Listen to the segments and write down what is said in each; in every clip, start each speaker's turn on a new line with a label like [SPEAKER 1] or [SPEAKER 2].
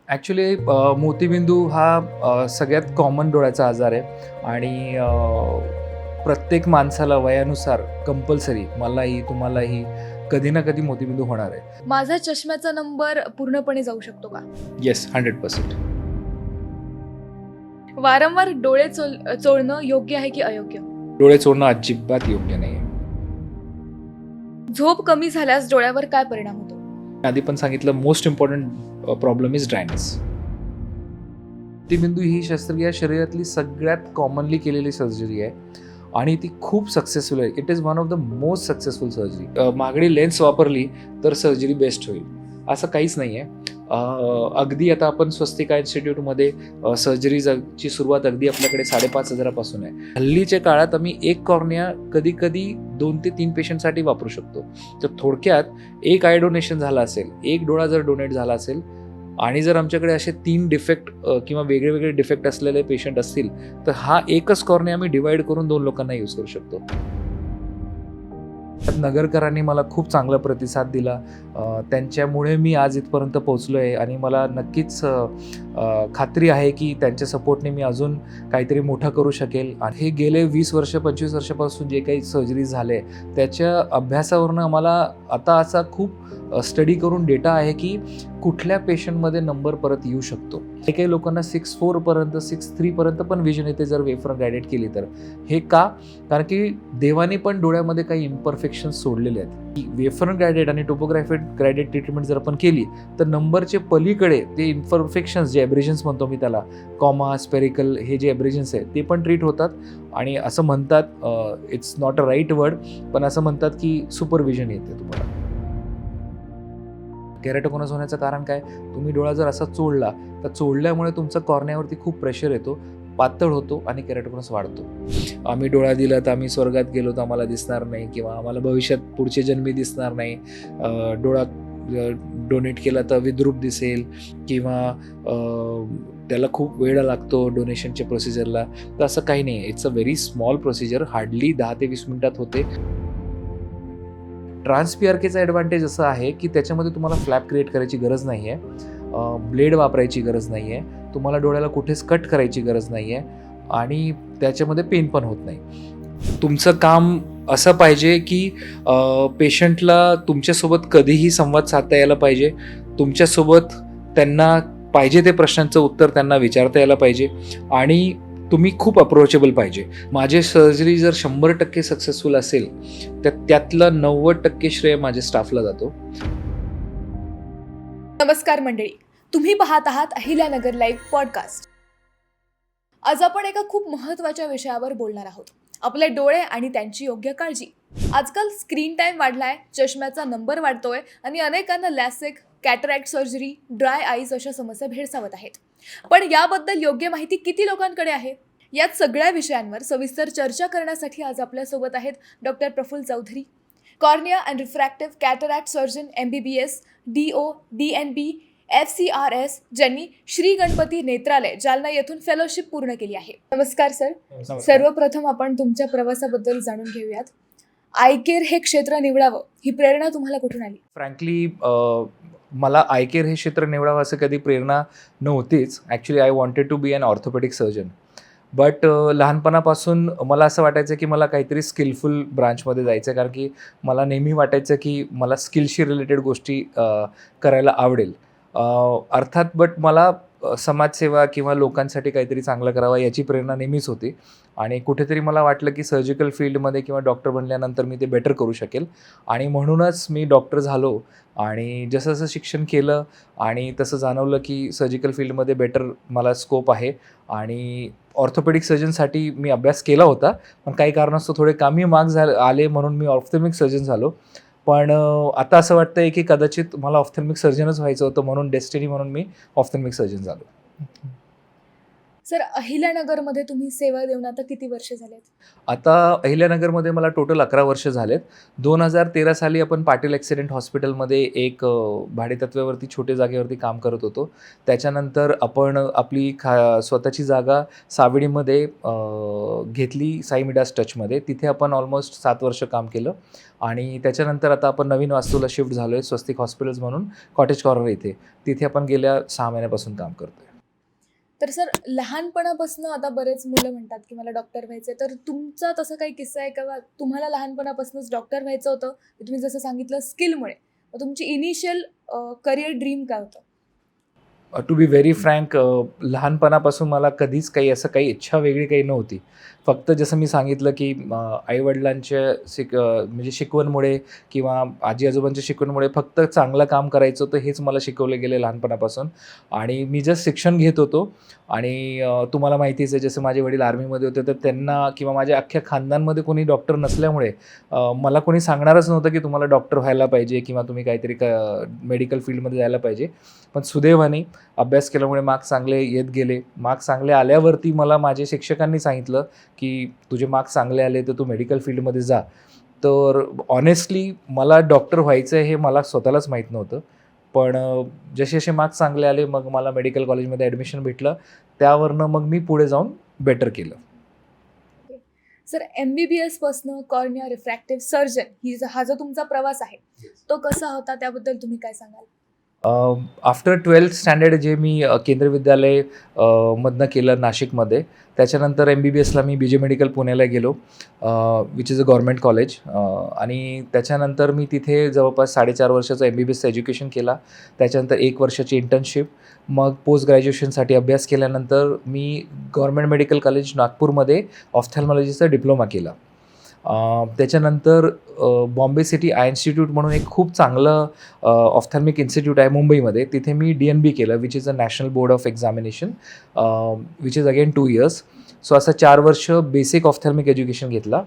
[SPEAKER 1] Actually मोतीबिंदू हा सगळ्यात common डोळ्याचा आजार आहे आणि प्रत्येक माणसाला वयानुसार कंपल्सरी मलाही तुम्हालाही कधी ना कधी मोतीबिंदू होणार आहे.
[SPEAKER 2] माझा चष्म्याचा नंबर पूर्णपणे जाऊ शकतो का?
[SPEAKER 1] येस, 100%.
[SPEAKER 2] वारंवार डोळे चोळणं योग्य आहे की अयोग्य?
[SPEAKER 1] डोळे चोळणं अजिबात योग्य नाही आहे.
[SPEAKER 2] झोप कमी झाल्यास डोळ्यावर काय परिणाम होतो?
[SPEAKER 1] आधी पण सांगितलं, most important problem is dryness. मोतीबिंदू ही शस्त्रक्रिया शरीरातली सगळ्यात कॉमनली केलेली सर्जरी आहे आणि ती खूप सक्सेसफुल आहे. It is one of the most successful surgery. महागडी लेन्स वापरली तर सर्जरी बेस्ट होईल असं काहीच नाही आहे. अगदी आता आपण स्वस्तिका इन्स्टिट्यूटमध्ये सर्जरीची सुरुवात अगदी आपल्याकडे 5,500 आहे. हल्लीच्या काळात आम्ही एक कॉर्निया कधी कधी 2 ते 3 पेशंटसाठी वापरू शकतो. तर थोडक्यात एक आय डोनेशन झाला असेल, एक डोळा जर डोनेट झाला असेल आणि जर आमच्याकडे असे 3 डिफेक्ट किंवा वेगळे वेगळे डिफेक्ट असलेले पेशंट असतील तर हा एकच कॉर्निया आम्ही डिवाइड करून 2 लोकांना यूज करू शकतो. नगरकरांनी मला खूप चांगला प्रतिसाद दिला. त्यांच्यामुळे मी आज इथपर्यंत पोहोचलो आहे आणि मला नक्कीच खात्री आहे की त्यांच्या सपोर्टने मी अजून काहीतरी मोठं करू शकेल. आणि हे गेले 20 वर्ष 25 वर्षापासून जे काही सर्जरी झाले त्याच्या अभ्यासावरनं आम्हाला आता असा खूप स्टडी करून डेटा आहे की कुठल्या पेशंटमध्ये नंबर परत येऊ शकतो. काही लोकांना 6'4" पर्यंत 6'3" पर्यंत पण विजन येते जर वेफरन गायडेड केली तर. हे का? कारण की देवाने पण डोळ्यामध्ये काही इम्परफेक्शन्स सोडलेले आहेत. वेफरन गायडेड आणि टोपोग्राफिक गायडेड ट्रीटमेंट जर आपण केली तर नंबरचे पलीकडे ते इम्परफेक्शन्स जे ॲब्रेजन्स म्हणतो मी त्याला, कॉमा, स्पेरिकल, हे जे ॲब्रेजन्स आहेत ते पण ट्रीट होतात. आणि असं म्हणतात, it's not a right word, पण असं म्हणतात की सुपरविजन येते तुम्हाला. केराटोकोनस होण्याचं कारण काय? तुम्ही डोळा जर असा चोळला तर चोळल्यामुळे तुमचा कॉर्नियावरती खूप प्रेशर येतो, पातळ होतो आणि केराटोकोनस वाढतो. आम्ही डोळा दिला तर आम्ही स्वर्गात गेलो तर आम्हाला दिसणार नाही किंवा आम्हाला भविष्यात पुढचे जन्मी दिसणार नाही. डोळा डोनेट केला तर विद्रूप दिसेल किंवा त्याला खूप वेळ लागतो डोनेशनच्या प्रोसिजरला. तर असं काही नाही आहे. It's a very small procedure, hardly 10 ते 20 मिनिटात होते. ट्रान्सपीआरकेचा ॲडव्हान्टेज असं आहे की त्याच्यामध्ये तुम्हाला फ्लॅप क्रिएट करायची गरज नाही आहे, ब्लेड वापरायची गरज नाही आहे, तुम्हाला डोळ्याला कुठेच कट करायची गरज नाही आहे आणि त्याच्यामध्ये पेन पण होत नाही. तुमचं काम असं पाहिजे की पेशंटला तुमच्यासोबत कधीही संवाद साधता यायला पाहिजे. तुमच्यासोबत त्यांना पाहिजे ते प्रश्नांचं उत्तर त्यांना विचारता यायला पाहिजे आणि तुम्ही खूप अप्रोचेबल पाहिजे. माझे सर्जरी जर 100% सक्सेसफुल असेल तर त्यातलं 90% श्रेय माझ्या स्टाफला जातो.
[SPEAKER 2] नमस्कार मंडळी, तुम्ही पाहत आहात अहिल्यानगर लाईव्ह पॉडकास्ट. आज आपण एका खूप महत्त्वाच्या विषयावर बोलणार आहोत, आपले डोळे आणि त्यांची योग्य काळजी. आजकाल स्क्रीन टाईम वाढलाय, चष्म्याचा नंबर वाढतोय आणि अनेकांना LASIK, cataract surgery, dry eyes अशा समस्या भेडसावत आहेत. पण याबद्दल योग्य माहिती किती लोकांकडे आहे? यात सगळ्या विषयांवर सविस्तर चर्चा करण्यासाठी आज आपल्यासोबत आहेत doctor Prafulla Chaudhari, cornea and refractive cataract surgeon, MBBS, DO, DNB, FCRS, ज्यांनी श्री गणपती नेत्रालय जालना येथून फेलोशिप पूर्ण केली आहे. नमस्कार सर. सर्वप्रथम आपण तुमच्या प्रवासाबद्दल जाणून घेऊयात. आय केअर हे क्षेत्र निवडावं ही प्रेरणा तुम्हाला कुठून आली?
[SPEAKER 1] फ्रँकली मला आय केअर हे क्षेत्र निवडावं असं कधी प्रेरणा नव्हतीच. Actually I wanted to be an orthopaedic surgeon. But लहानपणापासून मला असं वाटायचं की मला काहीतरी स्किलफुल ब्रांचमध्ये जायचं आहे, कारण की मला नेहमी वाटायचं की मला स्किलशी रिलेटेड गोष्टी करायला आवडेल. अर्थात बट मला समाजसेवा किंवा लोकांसाठी काहीतरी चांगलं करावं याची प्रेरणा नेहमीच होती आणि कुठेतरी मला वाटलं की सर्जिकल फील्डमध्ये किंवा डॉक्टर बनल्यानंतर मी ते बेटर करू शकेल आणि म्हणूनच मी डॉक्टर झालो. आणि जसं जसं शिक्षण केलं आणि तसं जाणवलं की सर्जिकल फील्डमध्ये बेटर मला स्कोप आहे आणि ऑर्थोपेडिक सर्जनसाठी मी अभ्यास केला होता, पण काही कारणास्तव थोडे कमी मार्क्स आले म्हणून मी ऑप्थेल्मिक सर्जन झालो. पण आता असं वाटतं आहे की कदाचित मला ऑप्थेल्मिक सर्जनच व्हायचं होतं, म्हणून डेस्टिनी म्हणून मी ऑप्थेल्मिक सर्जन झालो.
[SPEAKER 2] सर, अहिल्यानगरमध्ये तुम्ही सेवा देऊन आता किती वर्ष झालेत?
[SPEAKER 1] आता अहिल्यानगरमध्ये मला टोटल 11 वर्ष झालेत. 2013 साली आपण पाटील ॲक्सिडेंट हॉस्पिटलमध्ये एक भाडेतत्त्वावरती छोट्या जागेवरती काम करत होतो. त्याच्यानंतर आपण आपली स्वतःची जागा सावेडीमध्ये घेतली साई मिडास टचमध्ये. तिथे आपण ऑलमोस्ट 7 वर्ष काम केलं आणि त्याच्यानंतर आता आपण नवीन वास्तूला शिफ्ट झालो आहे स्वस्तिक हॉस्पिटल्स म्हणून कॉटेज कॉर्नर इथे. तिथे आपण गेल्या 6 महिन्यापासून काम करतो आहे.
[SPEAKER 2] तर सर, लहानपणापासून आता बरेच मुलं म्हणतात की मला डॉक्टर व्हायचं आहे. तर तुमचा तसा काही किस्सा आहे का? तुम्हाला लहानपणापासूनच डॉक्टर व्हायचं होतं, की तुम्ही जसं सांगितलं स्किलमुळे. मग तुमची इनिशियल करिअर ड्रीम काय होतं?
[SPEAKER 1] टू बी व्हेरी फ्रँक, लहानपणापासून मला कधीच काही असं काही इच्छा वेगळी काही नव्हती. फक्त जसं मी सांगितलं की आईवडिलांच्या म्हणजे शिकवणमुळे किंवा आजी आजोबांच्या शिकवणमुळे फक्त चांगलं काम करायचं होतं हेच मला शिकवलं गेलं लहानपणापासून. आणि मी जस्ट शिक्षण घेत होतो आणि तुम्हाला माहितीच आहे जसं माझे वडील आर्मीमध्ये होते तर त्यांना किंवा माझ्या अख्ख्या खानदानमध्ये कोणी डॉक्टर नसल्यामुळे मला कोणी सांगणारच नव्हतं की तुम्हाला डॉक्टर व्हायला पाहिजे किंवा तुम्ही काहीतरी मेडिकल फील्डमध्ये जायला पाहिजे. पण सुदैवाने अभ्यास केल्यामुळे मार्क्स चांगले येत गेले. मार्क्स चांगले आल्यावरती मला माझ्या शिक्षकांनी सांगितलं की तुझे मार्क्स चांगले आले तर तू मेडिकल फील्डमध्ये जा. तर ऑनेस्टली मला डॉक्टर व्हायचं आहे हे मला स्वतःलाच माहीत नव्हतं. पण जसे जसे मार्क्स चांगले आले मग मला मेडिकल कॉलेजमध्ये ॲडमिशन भेटलं. त्यावरनं मग मी पुढे जाऊन बेटर केलं.
[SPEAKER 2] सर, MBBS पासनं कॉर्निया रिफ्रॅक्टिव्ह सर्जन हा जो तुमचा प्रवास आहे तो कसा होता, त्याबद्दल तुम्ही काय सांगाल?
[SPEAKER 1] आफ्टर 12th स्टँडर्ड जे मी केंद्रीय विद्यालय मधनं केलं नाशिकमध्ये. त्याच्यानंतर MBBSला मी BJ मेडिकल पुण्याला गेलो, which is a government college. आणि त्याच्यानंतर मी तिथे जवळपास 4.5 वर्षाचं MBBSचं एज्युकेशन केला. त्याच्यानंतर 1 वर्षाची इंटर्नशिप. मग पोस्ट ग्रॅज्युएशनसाठी अभ्यास केल्यानंतर मी गव्हर्मेंट मेडिकल कॉलेज नागपूरमध्ये ऑफ्थॅल्मॉलॉजीचा डिप्लोमा केला. त्याच्यानंतर बॉम्बे सिटी आय इन्स्टिट्यूट म्हणून एक खूप चांगलं ऑफ्थॅल्मिक इन्स्टिट्यूट आहे मुंबईमध्ये. तिथे मी DNB केलं, which is a national board of examination, which is again 2 years. So असं 4 वर्ष बेसिक ऑफ्थॅल्मिक एज्युकेशन घेतला.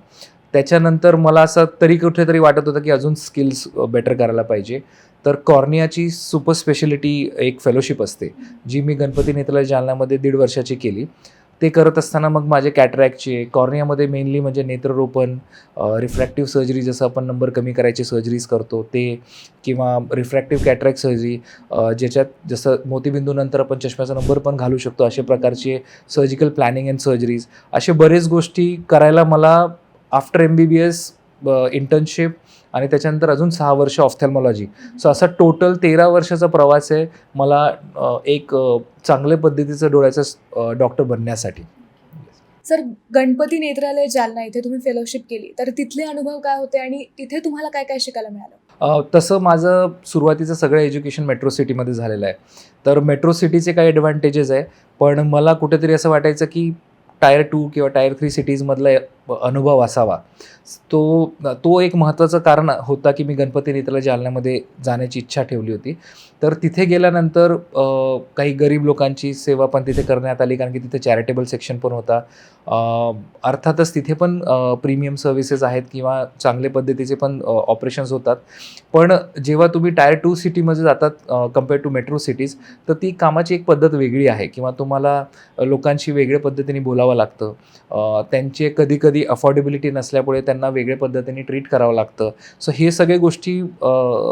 [SPEAKER 1] त्याच्यानंतर मला असं तरी कुठेतरी वाटत होतं की अजून स्किल्स बेटर करायला पाहिजे. तर कॉर्नियाची सुपर स्पेशालिटी एक फेलोशिप असते जी मी गणपती नेत्रालय जालन्यामध्ये 1.5 वर्षाची केली. ते करत असताना मग माझे कॅटरॅक्टचे कॉर्नियामध्ये मेनली म्हणजे नेत्ररोपण, रिफ्रॅक्टिव्ह सर्जरी जसं आपण नंबर कमी करायचे सर्जरीज करतो ते, किंवा रिफ्रॅक्टिव्ह कॅटरॅक्ट सर्जरी ज्याच्यात जसं मोतीबिंदूनंतर आपण चष्म्याचा नंबर पण घालू शकतो अशा प्रकारचे सर्जिकल प्लॅनिंग अँड सर्जरीज, असे बरेच गोष्टी करायला मला आफ्टर MBBS इंटर्नशिप आणि त्याच्यानंतर अजून 6 वर्ष ऑफ्थॅल्मॉलॉजी. सो असा टोटल 13 वर्षाचा प्रवास आहे मला एक चांगल्या पद्धतीचं डोळ्याचं डॉक्टर बनण्यासाठी.
[SPEAKER 2] सर, गणपती नेत्रालय जालना इथे तुम्ही फेलोशिप केली, तर तिथले अनुभव काय होते आणि तिथे तुम्हाला काय काय शिकायला मिळालं?
[SPEAKER 1] तसं माझं सुरुवातीचं सगळं एज्युकेशन मेट्रो सिटीमध्ये झालेलं आहे. तर मेट्रो सिटीचे काही ॲडव्हान्टेजेस आहे, पण मला कुठेतरी असं वाटायचं की टायर 2 किंवा टायर 3 सिटीजमधला अनुभव असावा. तो एक महत्त्वाचं कारण होता की मी गणपती नेत्रालय जालन्यामध्ये जाण्याची इच्छा ठेवली होती. तर तिथे गेल्यानंतर काही गरीब लोकांची सेवा पण तिथे करण्यात आली, कारण की तिथे चॅरिटेबल सेक्शन पण होता. अर्थातच तिथे पण प्रीमियम सर्व्हिसेस आहेत किंवा चांगल्या पद्धतीचे पण ऑपरेशन्स होतात. पण जेव्हा तुम्ही टायर 2 सिटीमध्ये जातात कम्पेअर टू मेट्रो सिटीज, तर ती कामाची एक पद्धत वेगळी आहे किंवा तुम्हाला लोकांशी वेगळ्या पद्धतीने बोलावं लागतं. त्यांचे कधीकधी अफोर्डेबिलिटी नसल्यामुळे त्यांना वेगळ्या पद्धतीने ट्रीट करावं लागतं. सो हे सगळे गोष्टी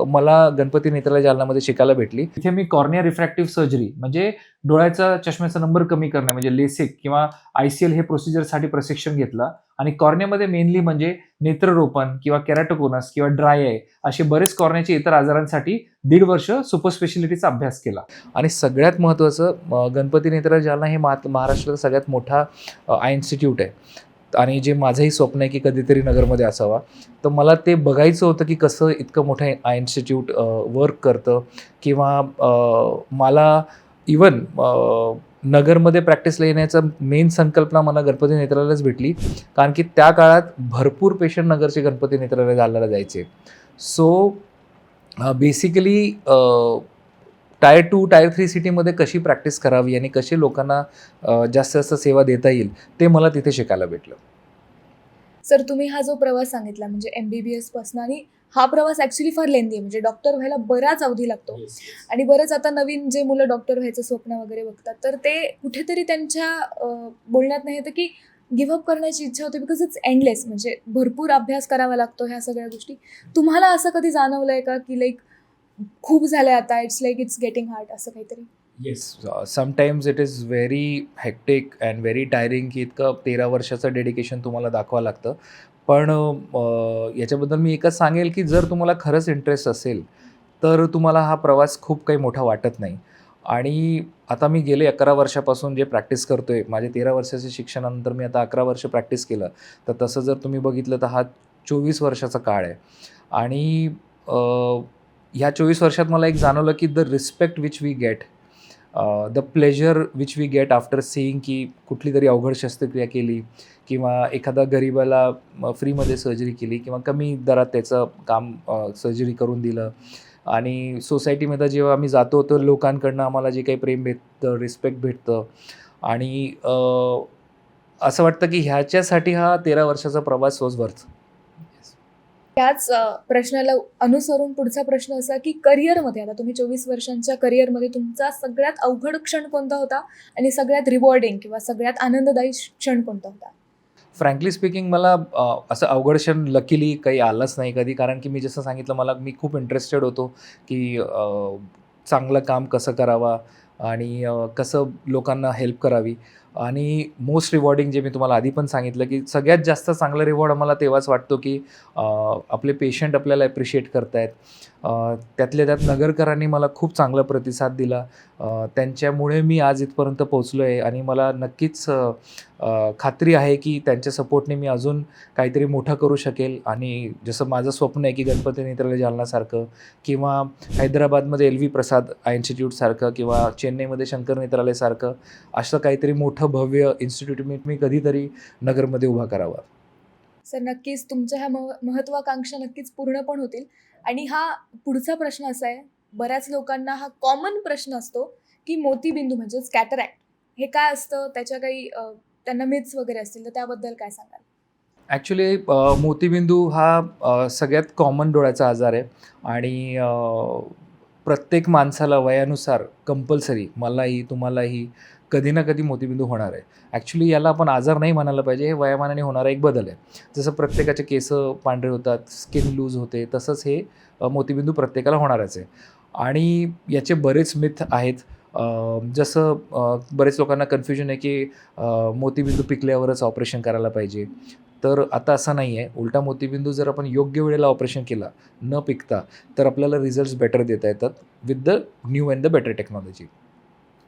[SPEAKER 1] मला गणपती नेत्रालय जालन्यामध्ये शिकायला भेटली. तिथे मी कॉर्निया रिफ्रॅक्टिव्ह सर्जरी म्हणजे डोळ्याचा चष्म्याचा नंबर कमी करणे म्हणजे लेसिक किंवा ICL हे प्रोसिजरसाठी प्रशिक्षण घेतलं. आणि कॉर्नियामध्ये मेनली म्हणजे नेत्ररोपण किंवा केराटोकोनस किंवा ड्राय आय असे बरेच कॉर्नियाचे इतर आजारांसाठी 1.5 वर्ष सुपर स्पेशालिटीचा अभ्यास केला. आणि सगळ्यात महत्त्वाचं गणपती नेत्रालय जालना हे महाराष्ट्राचा सगळ्यात मोठा आय इन्स्टिट्यूट आहे आणि जे माझंही स्वप्न आहे की कधीतरी नगरमध्ये असावा. तर मला ते बघायचं होतं की कसं इतकं मोठं आय इन्स्टिट्यूट वर्क करतं किंवा मला इवन नगरमध्ये प्रॅक्टिसला येण्याचा मेन संकल्पना मला गणपती नेत्रालयालाच भेटली, कारण की त्या काळात भरपूर पेशंट नगरचे गणपती नेत्रालय जालन्याला जायचे. सो बेसिकली टायर 2 टायर 3 सिटीमध्ये कशी प्रॅक्टिस करावी आणि कशी लोकांना जास्त जास्त सेवा देता येईल ते मला तिथे शिकायला भेटलं.
[SPEAKER 2] सर, तुम्ही हा जो प्रवास सांगितला म्हणजे MBBS पासून आणि हा प्रवास ॲक्च्युली फार लेंदी आहे, म्हणजे डॉक्टर व्हायला बराच अवधी लागतो. आणि बरंच आता नवीन जे मुलं डॉक्टर व्हायचं स्वप्न वगैरे बघतात, तर ते कुठेतरी त्यांच्या बोलण्यात येतं की गिव्हअप करण्याची इच्छा होते, बिकॉज इट्स एंडलेस. म्हणजे भरपूर अभ्यास करावा लागतो ह्या सगळ्या गोष्टी. तुम्हाला असं कधी जाणवलंय का की लाईक खूप झालंय आता, it's like it's getting hard, असं काहीतरी?
[SPEAKER 1] Yes, sometimes it is very hectic and very tiring की इतकं 13 वर्षाचं डेडिकेशन तुम्हाला दाखवावं लागतं. पण याच्याबद्दल मी एकच सांगेल की जर तुम्हाला खरंच इंटरेस्ट असेल, तर तुम्हाला हा प्रवास खूप काही मोठा वाटत नाही. आणि आता मी गेले 11 वर्षापासून जे प्रॅक्टिस करतो आहे, माझे 13 वर्षाच्या शिक्षणानंतर मी आता 11 वर्ष प्रॅक्टिस केलं. तर तसं जर तुम्ही बघितलं तर हा 24 वर्षाचा काळ आहे. आणि ह्या 24 वर्षात मला एक जाणवलं की the respect which we get, the pleasure which we get after seeing की कुठली तरी अवघड शस्त्रक्रिया केली किंवा एखादा गरीबाला फ्रीमध्ये सर्जरी केली किंवा कमी दरात त्याचं काम सर्जरी करून दिलं. आणि सोसायटीमध्ये जेव्हा आम्ही जातो तर लोकांकडनं आम्हाला जे काही प्रेम भेटतं, रिस्पेक्ट भेटतं. आणि असं वाटतं की ह्याच्यासाठी हा 13 वर्षाचा प्रवास वॉज वर्थ.
[SPEAKER 2] त्याच प्रश्नाला अनुसरून पुढचा प्रश्न असा की करिअरमध्ये, आता तुम्ही 24 वर्षांच्या करिअरमध्ये तुमचा सगळ्यात अवघड क्षण कोणता होता आणि सगळ्यात रिवॉर्डिंग किंवा सगळ्यात आनंददायी क्षण कोणता होता?
[SPEAKER 1] फ्रँकली स्पीकिंग मला असं अवघड क्षण लकीली काही आलंच नाही कधी. कारण की मी जसं सांगितलं, मी खूप इंटरेस्टेड होतो की चांगलं काम कसं करावा आणि कसं लोकांना हेल्प करावी. आणि मोस्ट रिवॉर्डिंग जे मी तुम्हाला आधी पण सांगितलं की सगळ्यात जास्त चांगला रिवॉर्ड आम्हाला तेव्हाच वाटतो की आपले पेशंट आपल्याला ॲप्रिशिएट करतायत. त्यातल्या त्यात नगरकरांनी मला खूप चांगला प्रतिसाद दिला. त्यांच्यामुळे मी आज इथपर्यंत पोहोचलो आहे आणि मला नक्कीच खात्री आहे की त्यांच्या सपोर्टने मी अजून काहीतरी मोठं करू शकेल. आणि जसं माझं स्वप्न आहे की गणपती नेत्रालय जालनासारखं किंवा हैदराबादमध्ये एल व्ही प्रसाद आय इन्स्टिट्यूटसारखं किंवा चेन्नईमध्ये शंकर नेत्रालयसारखं असं काहीतरी मोठं भव्य इन्स्टिट्यूट मी कधीतरी नगरमध्ये उभा करावा.
[SPEAKER 2] सर, नक्कीच तुमच्या ह्या महत्त्वाकांक्षा नक्कीच पूर्ण पण होतील. आणि हा पुढचा प्रश्न असा आहे, बऱ्याच लोकांना हा कॉमन प्रश्न असतो की मोतीबिंदू म्हणजेच कॅटरॅक्ट हे काय असतं, त्याच्या काही त्यांना मिथ्स वगैरे असतील, तर त्याबद्दल काय सांगाल?
[SPEAKER 1] ॲक्च्युली मोतीबिंदू हा सगळ्यात कॉमन डोळ्याचा आजार आहे. आणि प्रत्येक माणसाला वयानुसार कंपल्सरी, मलाही तुम्हालाही कधी ना कधी मोतीबिंदू होणार आहे. ॲक्च्युली याला आपण आजार नाही म्हणायला पाहिजे, हे वयामानाने होणारा एक बदल आहे. जसं प्रत्येकाचे केस पांढरे होतात, स्किन लूज होते, तसंच हे मोतीबिंदू प्रत्येकाला होणारच आहे. आणि याचे बरेच मिथ आहेत. जसं बरेच लोकांना कन्फ्युजन आहे की मोतीबिंदू पिकल्यावरच ऑपरेशन करायला पाहिजे. तर आता असं नाही आहे. उलटा मोतीबिंदू जर आपण योग्य वेळेला ऑपरेशन केला, न पिकता, तर आपल्याला रिझल्ट्स बेटर देता येतात with the new and the better technology.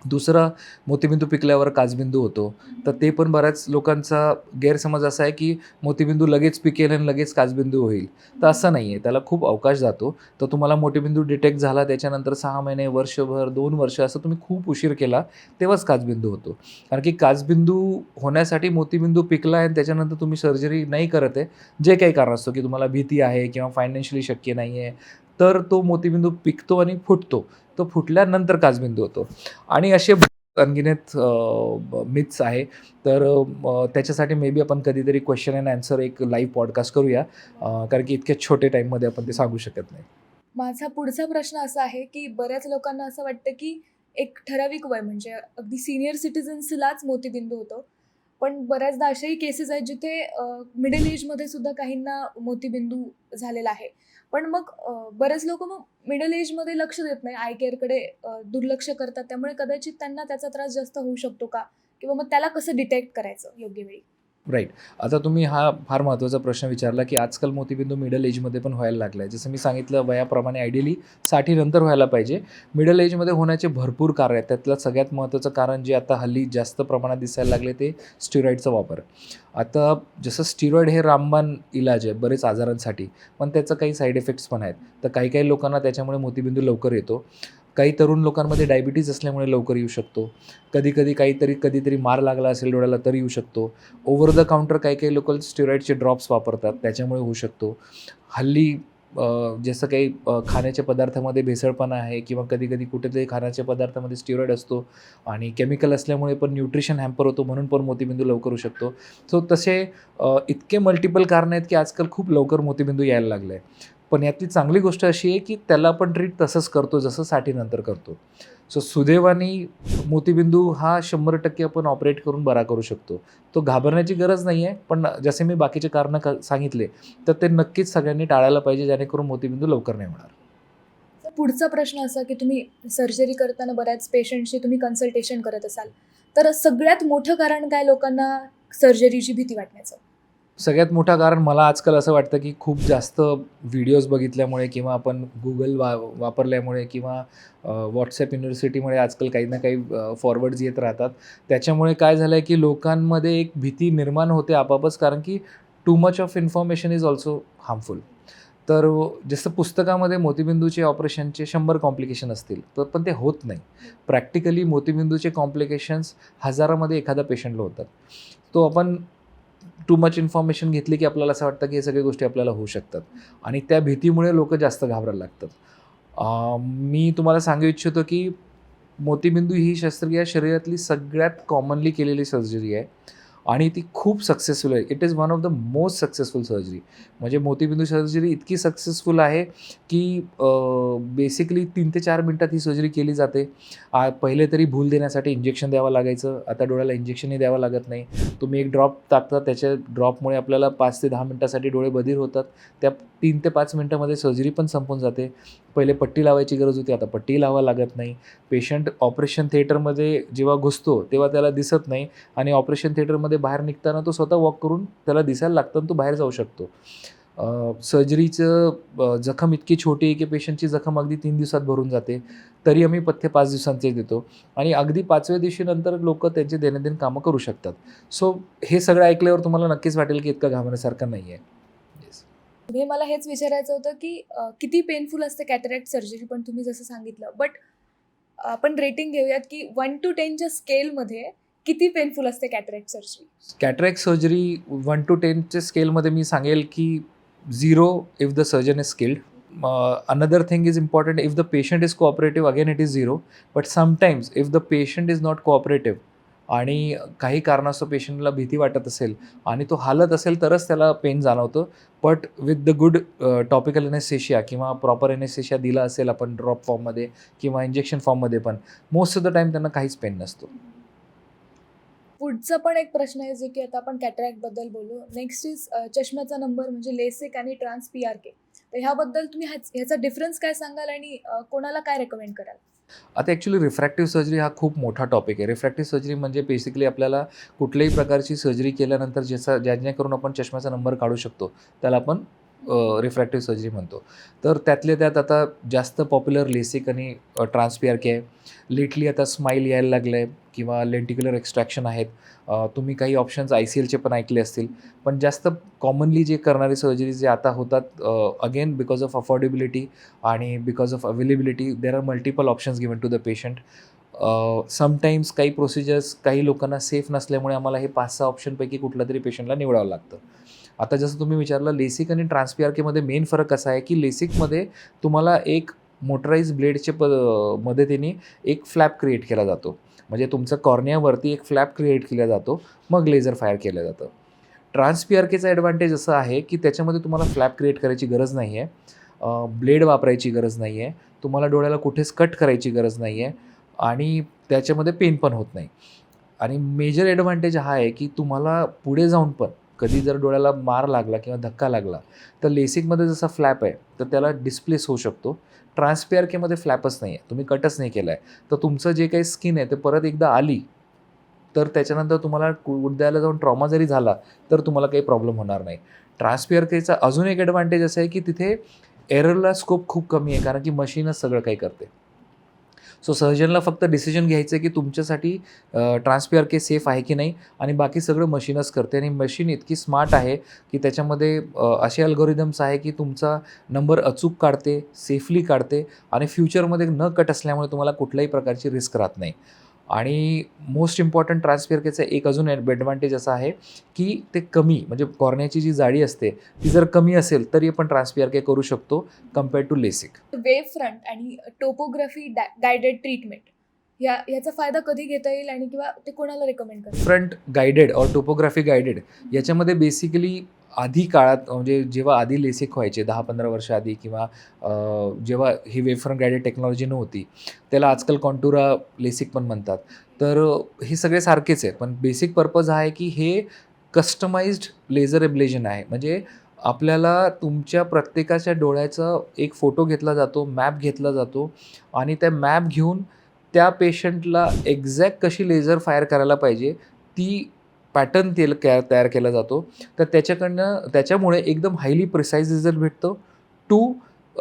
[SPEAKER 1] दुसरा, मोतीबिंदू पिकल्यावर काचबिंदू होतो. तर ते पण बऱ्याच लोकांचा गैरसमज असा आहे की मोतीबिंदू लगेच पिकेल आणि लगेच काचबिंदू होईल. तर असं नाही आहे. त्याला खूप अवकाश जातो. तर तुम्हाला मोतीबिंदू डिटेक्ट झाला त्याच्यानंतर 6 महिने, वर्षभर, 2 वर्ष असं तुम्ही खूप उशीर केला, तेव्हाच काचबिंदू होतो. कारण की काचबिंदू होण्यासाठी मोतीबिंदू पिकला आणि त्याच्यानंतर तुम्ही सर्जरी नाही करत आहे, जे काही कारण असतं की तुम्हाला भीती आहे किंवा फायनान्शियली शक्य नाही आहे, तर तो मोतीबिंदू पिकतो आणि फुटतो. तो फुटल्यानंतर काचबिंदू होतो. आणि असे अनगिनत मिथ्स आहे. तर त्याच्यासाठी मे बी आपण कधीतरी क्वेश्चन अँड आन्सर एक लाईव्ह पॉडकास्ट करूया. कारण की इतक्या छोट्या टाईममध्ये आपण ते सांगू शकत नाही.
[SPEAKER 2] माझा पुढचा प्रश्न असा आहे की बऱ्याच लोकांना असं वाटतं की एक ठराविक वय, म्हणजे अगदी सीनियर सिटिझन्सलाच मोतीबिंदू होतो. पण बऱ्याचदा अशाही केसेस आहेत जिथे मिडल एजमध्ये सुद्धा काहींना मोतीबिंदू झालेला आहे. पण मग बरेच लोक मग मिडल एजमध्ये लक्ष देत नाही, आय केअरकडे दुर्लक्ष करतात. त्यामुळे कदाचित त्यांना त्याचा त्रास जास्त होऊ शकतो का? किंवा मग त्याला कसं डिटेक्ट करायचं योग्य वेळी?
[SPEAKER 1] राईट. आता तुम्ही हा फार महत्त्वाचा प्रश्न विचारला की आजकाल मोतीबिंदू मिडल एजमध्ये पण व्हायला लागला आहे. जसं मी सांगितलं, वयाप्रमाणे आयडियली 60 नंतर व्हायला पाहिजे. मिडल एजमध्ये होण्याचे भरपूर कारण आहेत. त्यातलं सगळ्यात महत्त्वाचं कारण जे आता हल्ली जास्त प्रमाणात दिसायला लागले ते स्टिरॉईडचा वापर. आता जसं स्टिरॉईड हे रामबाण इलाज आहे बरेच आजारांसाठी, पण त्याचं काही साईड इफेक्ट्स पण आहेत. तर काही लोकांना त्याच्यामुळे मोतीबिंदू लवकर येतो. काही तरुण लोकांमध्ये डायबिटीज असल्यामुळे लवकर येऊ शकतो. कधीतरी मार लागला असेल डोळ्याला तर येऊ शकतो. ओव्हर द काउंटर काही लोकं स्टिरॉईडचे ड्रॉप्स वापरतात, त्याच्यामुळे होऊ शकतो. हल्ली जसं काही खाण्याच्या पदार्थामध्ये भेसळपणा आहे किंवा कधी कुठेतरी खाण्याच्या पदार्थामध्ये स्टिरॉईड असतो आणि केमिकल असल्यामुळे पण न्यूट्रिशन हॅम्पर होतो, म्हणून पण मोतीबिंदू लवकर होऊ शकतो. सो तसे इतके मल्टिपल कारणं आहेत की आजकाल खूप लवकर मोतीबिंदू यायला लागले आहे. पण यातली चांगली गोष्ट अशी आहे की त्याला आपण ट्रीट तसंच करतो जसं साठीनंतर करतो. सो सुदैवाने मोतीबिंदू हा 100% आपण ऑपरेट करून बरा करू शकतो. तो घाबरण्याची गरज नाही आहे, पण जसे मी बाकीचे कारणं सांगितले, तर ते नक्कीच सगळ्यांनी टाळायला पाहिजे, जेणेकरून मोतीबिंदू लवकर नाही होणार.
[SPEAKER 2] तर पुढचा प्रश्न असा की तुम्ही सर्जरी करताना बऱ्याच पेशंटशी तुम्ही कन्सल्टेशन करत असाल, तर सगळ्यात मोठं कारण काय लोकांना सर्जरीची भीती वाटण्याचं?
[SPEAKER 1] सगळ्यात मोठं कारण मला आजकाल असं वाटतं की खूप जास्त व्हिडिओज बघितल्यामुळे किंवा आपण Google वापरल्यामुळे किंवा WhatsApp युनिव्हर्सिटीमुळे आजकाल काही ना काही फॉरवर्ड्स येत राहतात. त्याच्यामुळे काय झालं आहे की लोकांमध्ये एक भीती निर्माण होते आपोआपच, कारण की too much of information is also harmful. तर जसं पुस्तकामध्ये मोतीबिंदूचे ऑपरेशनचे 100 कॉम्प्लिकेशन असतील, तर पण ते होत नाही. प्रॅक्टिकली मोतीबिंदूचे कॉम्प्लिकेशन्स हजारामध्ये एखाद्या पेशंटला होतात. तो आपण टू मच इन्फॉर्मेशन घेतली की आपल्याला असं वाटतं की हे सगळ्या गोष्टी आपल्याला होऊ शकतात आणि त्या भीतीमुळे लोक जास्त घाबरायला लागतात. मी तुम्हाला सांगू इच्छितो की मोतीबिंदू ही शस्त्रक्रिया शरीरातली सगळ्यात कॉमनली केलेली सर्जरी आहे आणि ती खूप सक्सेसफुल आहे. It is one of the most successful surgery. म्हणजे मोतीबिंदू सर्जरी इतकी सक्सेसफुल आहे की बेसिकली 3 ते 4 मिनटात ही सर्जरी केली जाते. पहिले तरी भूल देण्यासाठी इंजेक्शन द्यावं लागायचं, आता डोळ्याला इंजेक्शनही द्यावं लागत नाही. तुम्ही एक ड्रॉप टाकता, त्याच्या ड्रॉपमुळे आपल्याला 5 ते 10 मिनटासाठी डोळे बधीर होतात. त्या 3 ते 5 मिनटामध्ये सर्जरी पण संपून जाते. पहिले पट्टी लावायची गरज होती, आता पट्टी लावावं लागत नाही. पेशंट ऑपरेशन थिएटरमध्ये जेव्हा घुसतो तेव्हा त्याला दिसत नाही आणि ऑपरेशन थिएटरमध्ये बाहेर निघताना तो स्वतः वॉक करून त्याला दिसायला लागतं आणि तो बाहेर जाऊ शकतो. सर्जरीचं जखम इतकी छोटी आहे की पेशंटची जखम अगदी 3 दिवसात भरून जाते. तरी आम्ही पथ्य 5 दिवसांचे देतो आणि अगदी 5व्या दिवशी नंतर लोकं त्यांचे दैनंदिन कामं करू शकतात. सो हे सगळं ऐकल्यावर तुम्हाला नक्कीच वाटेल की इतकं घाबरण्यासारखं नाही आहे. येस.
[SPEAKER 2] पुढे मला हेच विचारायचं होतं की किती पेनफुल असते कॅटरॅक्ट सर्जरी, पण तुम्ही जसं सांगितलं. बट आपण रेटिंग घेऊयात की 1 to 10च्या स्केलमध्ये किती पेनफुल असते cataract surgery?
[SPEAKER 1] Cataract surgery 1 to 10च्या स्केलमध्ये मी सांगेल की 0 if the surgeon is skilled. Another thing is important, if the patient is cooperative, again it is 0. But sometimes if the patient is not cooperative आणि काही कारणास्तव पेशंटला भीती वाटत असेल आणि तो हालत असेल तरच त्याला पेन जाणवतं. But with the good topical anaesthesia किंवा प्रॉपर एनेस्थेशिया दिला असेल आपण ड्रॉप फॉर्ममध्ये किंवा इंजेक्शन फॉर्ममध्ये पण मोस्ट ऑफ द टाईम त्यांना काहीच पेन नसतो.
[SPEAKER 2] पुढचा पण एक प्रश्न आहे, जे की आता आपण कॅटरॅक्टबद्दल बोलू. नेक्स्ट इज चष्म्याचा नंबर म्हणजे लेसिक आणि ट्रान्स PRK. तर ह्याबद्दल तुम्ही ह्याचा डिफरन्स काय सांगाल आणि कोणाला काय रेकमेंड कराल?
[SPEAKER 1] आता ॲक्च्युली रिफ्रॅक्टिव्ह सर्जरी हा खूप मोठा टॉपिक आहे. रिफ्रॅक्टिव्ह सर्जरी म्हणजे बेसिकली आपल्याला कुठल्याही प्रकारची सर्जरी केल्यानंतर जेणेकरून आपण चष्म्याचा नंबर काढू शकतो, त्याला आपण रिफ्रॅक्टिव्ह सर्जरी म्हणतो. तर त्यातल्या त्यात आता जास्त पॉप्युलर लेसिक आणि ट्रान्स PRK आहे. लेटली आता स्माईल यायला लागलं आहे किंवा लेंटिक्युलर एक्स्ट्रॅक्शन आहेत. तुम्ही काही ऑप्शन्स ICLचे पण ऐकले असतील. पण जास्त कॉमनली जे करणारे सर्जरी जे आता होतात, अगेन बिकॉज ऑफ अफोर्डेबिलिटी आणि because of availability there are multiple options given to the patient. Sometimes काही प्रोसिजर्स काही लोकांना सेफ नसल्यामुळे आम्हाला हे 5-6 ऑप्शनपैकी कुठलं तरी पेशंटला निवडावं लागतं. आता जसं तुम्ही विचारलं लेसिक आणि ट्रान्स PRKमध्ये मेन फरक असा आहे की लेसिकमध्ये तुम्हाला एक मोटराईज ब्लेडच्या मदतीने एक फ्लॅप क्रिएट केला जातो. म्हणजे तुमचं कॉर्नियावरती एक फ्लॅप क्रिएट केला जातो, मग लेझर फायर केलं जातं. ट्रान्स PRKचा ॲडव्हान्टेज असं आहे की त्याच्यामध्ये तुम्हाला फ्लॅप क्रिएट करायची गरज नाही आहे, ब्लेड वापरायची गरज नाही आहे, तुम्हाला डोळ्याला कुठेच कट करायची गरज नाही आहे आणि त्याच्यामध्ये पेन पण होत नाही. आणि मेजर ॲडव्हान्टेज हा आहे की तुम्हाला पुढे जाऊन पण कधी जर डोळ्याला मार लागला किंवा धक्का लागला तर लेसिकमध्ये जसा फ्लॅप आहे तर त्याला डिस्प्लेस होऊ शकतो. ट्रान्स PRKमध्ये फ्लॅपच नाही आहे, तुम्ही कटच नाही केला आहे, तर तुमचं जे काही स्किन आहे ते परत एकदा आली तर त्याच्यानंतर तुम्हाला गुडघ्याला जाऊन ट्रॉमा जरी झाला तर तुम्हाला काही प्रॉब्लेम होणार नाही. ट्रान्स PRKचा अजून एक ॲडव्हान्टेज असं आहे की तिथे एररला स्कोप खूप कमी आहे, कारण की मशीनच सगळं काही करते. सो सर्जनला फक्त डिसिजन घ्यायचं आहे की तुमच्यासाठी ट्रान्स PRK सेफ आहे की नाही आणि बाकी सगळं मशीनच करते. आणि मशीन इतकी स्मार्ट आहे की त्याच्यामध्ये असे अल्गोरिदम्स आहे की तुमचा नंबर अचूक काढते, सेफली काढते आणि फ्युचरमध्ये न कट असल्यामुळे तुम्हाला कुठल्याही प्रकारची रिस्क राहत नाही. आणि मोस्ट इम्पॉर्टंट ट्रान्स PRKचा एक अजून ॲडव्हान्टेज असा आहे की ते कमी, म्हणजे कॉर्नियाची जी जाडी असते ती जर कमी असेल तरी आपण ट्रान्स PRK करू शकतो compare to LASIK.
[SPEAKER 2] Wave front आणि टोपोग्राफी गायडेड ट्रीटमेंट ह्याचा फायदा कधी घेता येईल आणि किंवा ते कोणाला रेकमेंड कराल?
[SPEAKER 1] फ्रंट गायडेड और टोपोग्राफी गायडेड याच्यामध्ये बेसिकली आधी काळात म्हणजे जेव्हा आधी लेसिक व्हायचे 10-15 वर्ष आधी किंवा जेव्हा ही वेफर गायडेड टेक्नॉलॉजी नव्हती, त्याला आजकाल कॉन्टुरा लेसिक पण म्हणतात. तर हे सगळे सारखेच आहे. पण बेसिक पर्पज हा आहे की हे कस्टमाइज्ड लेझर एब्लेशन आहे. म्हणजे आपल्याला तुमच्या प्रत्येकाच्या डोळ्याचा एक फोटो घेतला जातो, मॅप घेतला जातो आणि त्या मॅप घेऊन त्या पेशंटला एक्झॅक्ट कशी लेझर फायर करायला पाहिजे, ती पॅटर्न तयार केला जातो. तर त्याच्यामुळे एकदम हायली प्रिसाईज रिझल्ट भेटतो. 2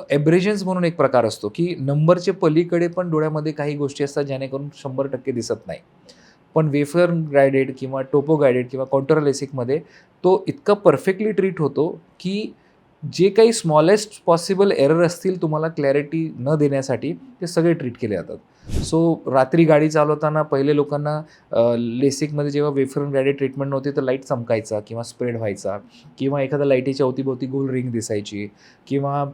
[SPEAKER 1] एब्रेशन्स म्हणून एक प्रकार असतो, की नंबरच्या पलीकडे पण डोळ्यामध्ये काही गोष्टी असतात, जेणेकरून 100% दिसत नाही. पण वेफर गायडेड किंवा टोपो गायडेड किंवा कॉन्टोर लेसिकमध्ये तो इतका परफेक्टली ट्रीट होतो, की जे काही स्मॉलेस्ट पॉसिबल एरर असतील तुम्हाला क्लॅरिटी न देण्यासाठी, ते सगळे ट्रीट केले जातात. सो रात्री गाडी चालवताना पहिले लोकांना लेसिकमध्ये जेव्हा वेफर गायडेड ट्रीटमेंट नव्हती, तर लाईट चमकायचा किंवा स्प्रेड व्हायचा किंवा एखाद्या लाईटीच्या अवतीभोवती गोल रिंग दिसायची किंवा